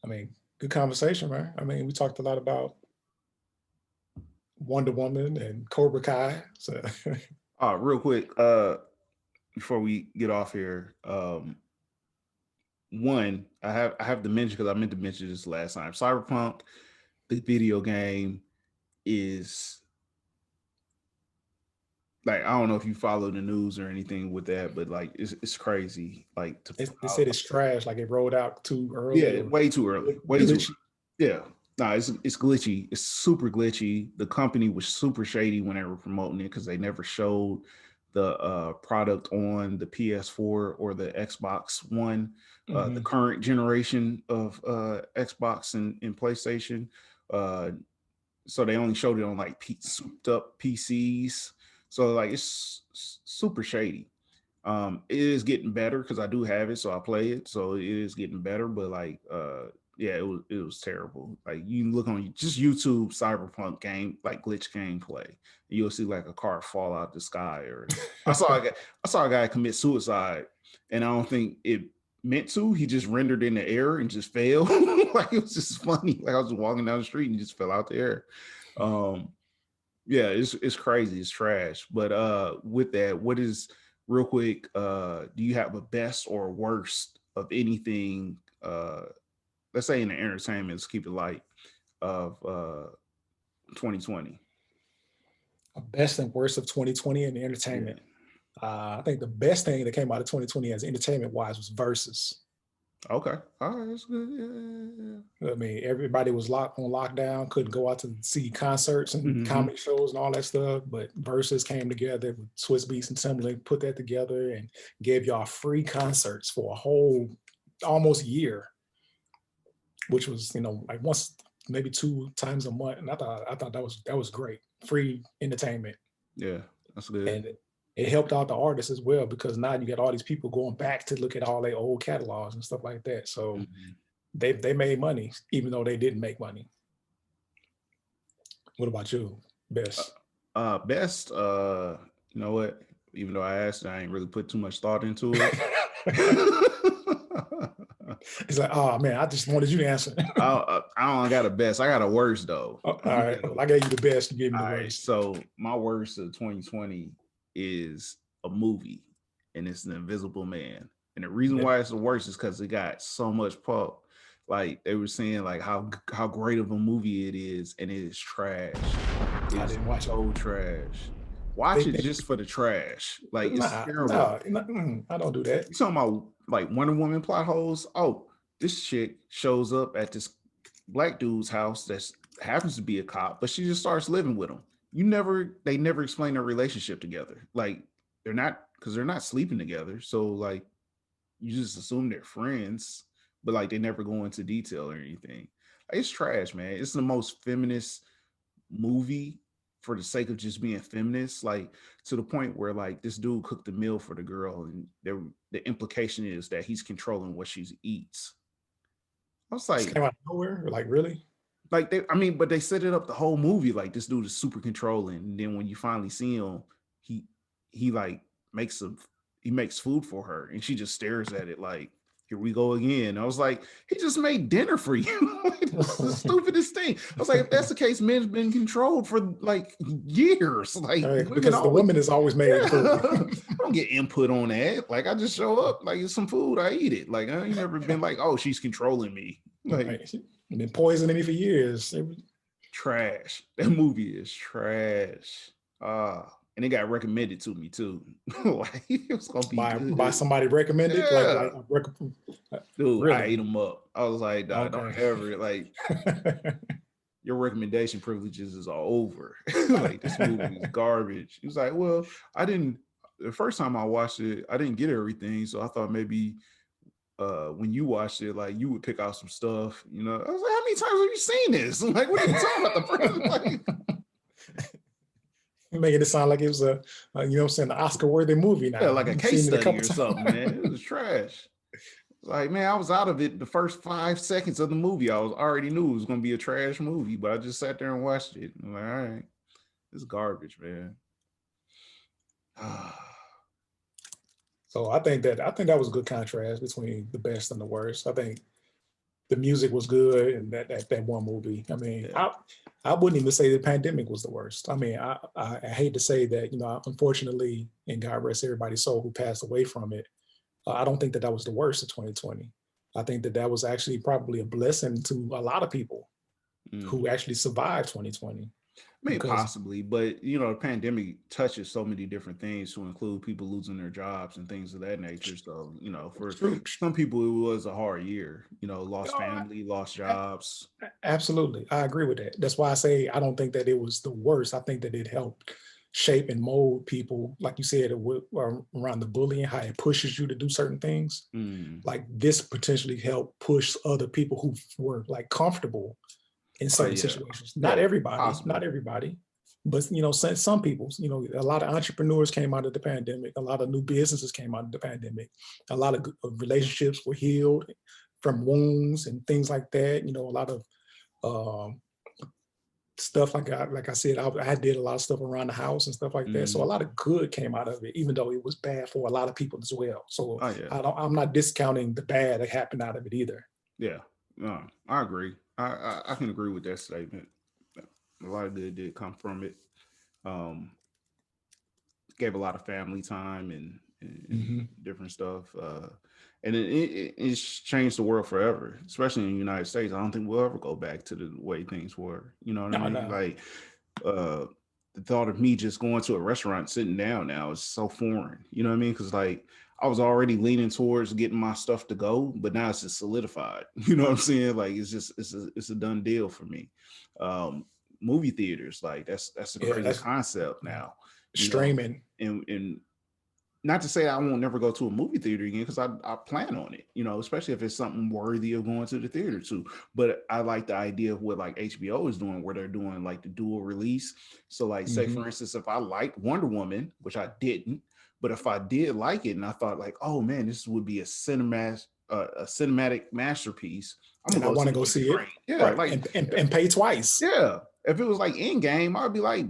I mean, good conversation, man. I mean, we talked a lot about Wonder Woman and Cobra Kai. So Real quick, before we get off here, one, I have to mention because I meant to mention this last time. Cyberpunk. the video game is like, I don't know if you follow the news or anything with that, but like it's crazy. Like They said it's trash, like it rolled out too early yeah, or way too early, way too. glitchy. Yeah, no, it's glitchy. It's super glitchy. The company was super shady when they were promoting it because they never showed the product on the PS4 or the Xbox One, the Mm-hmm. current generation of Xbox and PlayStation. Uh, so they only showed it on like souped up PCs. So like it's super shady. It is getting better because I do have it, so I play it. So it is getting better, but like yeah, it was terrible. Like you look on just YouTube Cyberpunk game like glitch gameplay, and you'll see like a car fall out the sky. Or I saw a guy commit suicide, and I don't think it meant to. He just rendered in the air and just fell. Like it was just funny. Like I was walking down the street and he just fell out the air. Um, yeah, it's crazy. It's trash. But with that, what is real quick? Do you have a best or worst of anything? Let's say in the entertainment, let's keep it light of 2020. Best and worst of 2020 in the Yeah. entertainment. I think the best thing that came out of 2020 as entertainment wise was Versus. Okay. All right. That's good. Yeah. I mean, everybody was locked on lockdown, couldn't go out to see concerts and Mm-hmm. comedy shows and all that stuff. But Versus came together with Swiss Beats and Timberlake, put that together and gave y'all free concerts for a whole almost year, which was like once maybe 2 times a month. And I thought that was great, free entertainment, Yeah. That's good. and it helped out the artists as well because now you got all these people going back to look at all their old catalogs and stuff like that. So Mhm. they made money even though they didn't make money. What about you? Uh, Best. best. You know what? Even though I asked, I ain't really put too much thought into it. It's like, oh man, I just wanted you to answer. I don't got a best. I got a worst though. All You right. got Well, I gave you the best. You gave me all the right. worst. So my worst of 2020 is a movie, and it's The Invisible Man. And the reason Yeah, why it's the worst is because it got so much pop. Like they were saying, like how great of a movie it is, and it is trash. It I is didn't watch it. so trash. Watch They, it they just for the trash. Like it's nah, terrible. nah, I don't do that. You talking about like Wonder Woman plot holes? Oh, this chick shows up at this black dude's house that happens to be a cop, but she just starts living with him. They never explain their relationship together. Like they're not sleeping together. So like you just assume they're friends, but like they never go into detail or anything. Like, it's trash, man. It's the most feminist movie for the sake of just being feminist, like to the point where like this dude cooked a meal for the girl, and the implication is that he's controlling what she eats. I was Just came out of nowhere. Like really? like I mean, but they set it up the whole movie like this dude is super controlling, and then when you finally see him, he he like makes some he makes food for her, and she just stares at it like, here we go again. I was like, he just made dinner for you. Like, this is the stupidest thing. I was like, if that's the case, men's been controlled for like years. Like women Because the always, woman is always making the yeah. food. I don't get input on that. Like I just show up, like it's some food, I eat it. Like I ain't never been like, oh, she's controlling me. Like Right. Been poisoning me for years. trash. That movie is trash. And it got recommended to me too. Like it was gonna be By good. somebody recommended, Yeah. Dude, I ate really? them up. I was like, nah, don't Okay. ever like your recommendation privileges is all over. Like this movie is garbage. He was like, well, I didn't the first time I watched it, I didn't get everything. So I thought maybe when you watched it, like you would pick out some stuff, you know. I was like, how many times have you seen this? I'm like, what are you talking about? The first like Making it sound like it was what I'm saying, an Oscar-worthy movie yeah, now. like a You've case seen it a study couple or times. something, man. It was trash. Like, man, I was out of it the first 5 seconds of the movie. I was already knew it was gonna be a trash movie, but I just sat there and watched it. I'm like, all right, it's garbage, man. So I think that was a good contrast between the best and the worst. I think the music was good and that one movie. I mean, Yeah. I wouldn't even say the pandemic was the worst. I mean, I hate to say that, unfortunately, and God rest everybody's soul who passed away from it. I don't think that was the worst of 2020. I think that was actually probably a blessing to a lot of people. who actually survived 2020. Maybe Because possibly, but the pandemic touches so many different things to include people losing their jobs and things of that nature. So, for true. some people, it was a hard year, lost Oh, family, lost jobs. absolutely. I agree with that. That's why I say I don't think that it was the worst. I think that it helped shape and mold people, like you said, around the bullying, how it pushes you to do certain things. Mm. Like this potentially helped push other people who were like comfortable in Oh, certain yeah. situations. Not Yeah, everybody, possible. not everybody, but some people. A lot of entrepreneurs came out of the pandemic. A lot of new businesses came out of the pandemic. A lot of relationships were healed from wounds and things like that. A lot of um, stuff like I said, I did a lot of stuff around the house and stuff like that. So a Mm. lot of good came out of it, even though it was bad for a lot of people as well. So Oh, yeah. I'm not discounting the bad that happened out of it either. Yeah. No, I agree. I can agree with that statement. A lot of good did come from it. Um, Gave a lot of family time and Mm-hmm. different stuff. And it's changed the world forever, especially in the United States. I don't think we'll ever go back to the way things were. You know what I No, mean? no. Like, uh, the thought of me just going to a restaurant sitting down now is so foreign. You know what I mean? Because like I was already leaning towards getting my stuff to go, but now it's just solidified. You know what I'm saying? Like it's a done deal for me. Um, Movie theaters, like that's a Yeah, crazy that's concept now. You know, streaming. and not to say I won't never go to a movie theater again because I plan on it, especially if it's something worthy of going to the theater to. But I like the idea of what like HBO is doing, where they're doing like the dual release. So like say Mm-hmm. for instance, if I liked Wonder Woman, which I didn't, but if I did like it and I thought like, oh man, this would be a cinematic masterpiece, I'm And gonna I go want see to it go on the see it, screen. Yeah, right? like And pay twice, yeah. If it was like in game, I'd be like,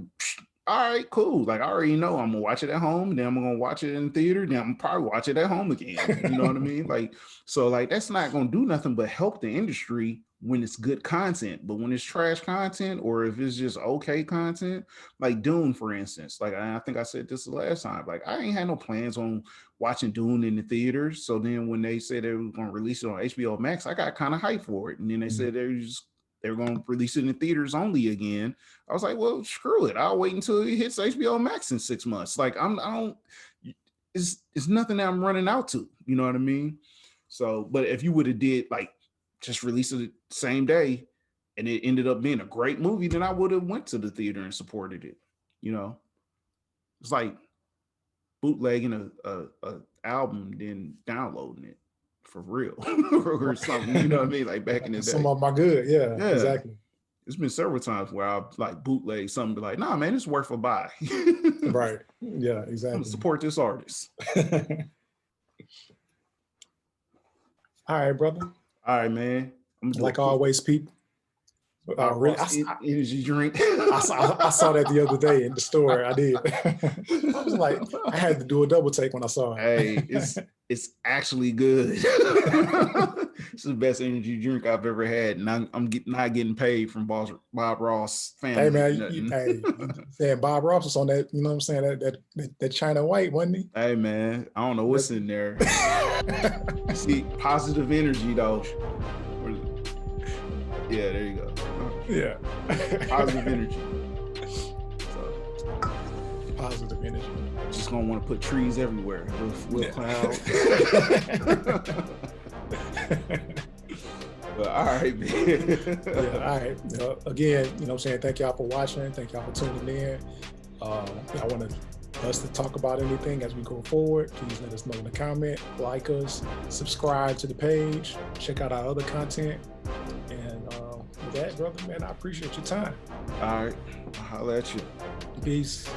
all right, cool. Like I already know I'm gonna watch it at home, then I'm gonna watch it in theater, then I'm gonna probably watch it at home again. You know what I mean? Like, so like that's not gonna do nothing but help the industry when it's good content. But when it's trash content or if it's just okay content, like Dune, for instance, like I think I said this the last time, like I ain't had no plans on watching Dune in the theaters. So then when they said they were gonna release it on HBO Max, I got kind of hyped for it. And then they said they're gonna release it in theaters only again. I was like, well, screw it. I'll wait until it hits HBO Max in 6 months. Like I don't. It's nothing that I'm running out to. You know what I mean? So, but if you would have did like just release it the same day, and it ended up being a great movie, then I would have went to the theater and supported it. You know, it's like bootlegging a album, then downloading it for real or something. You know what I mean? Like back in the some day. of my good. Yeah, Yeah. exactly. It's been several times where I've like bootleg something, be like, nah, man, it's worth a buy. Right. Yeah, I'm gonna exactly. support this artist. All right, brother. All right, man. I'm gonna do a Like quick always, people. Bob Really, Ross energy drink. I saw that the other day in the store. I did. I was like, I had to do a double take when I saw Hey, it. it's actually good. It's the best energy drink I've ever had, and I'm not getting paid from Bob Ross Hey family. man, Nothing. hey, saying Bob Ross was on that. You know what I'm saying? That China White, wasn't he? Hey man, I don't know what's in there. See, positive energy though. Yeah, there you go. Yeah. Positive energy. So, positive energy. Just gonna want to put trees everywhere. Will cloud. But all right, man. Yeah, all right. Again, you know what I'm saying? Thank y'all for watching. Thank y'all for tuning in. I want us to talk about anything as we go forward. Please let us know in the comment, like us, subscribe to the page, check out our other content. And with that, brother, man, I appreciate your time. All right. I'll holler at you. Peace.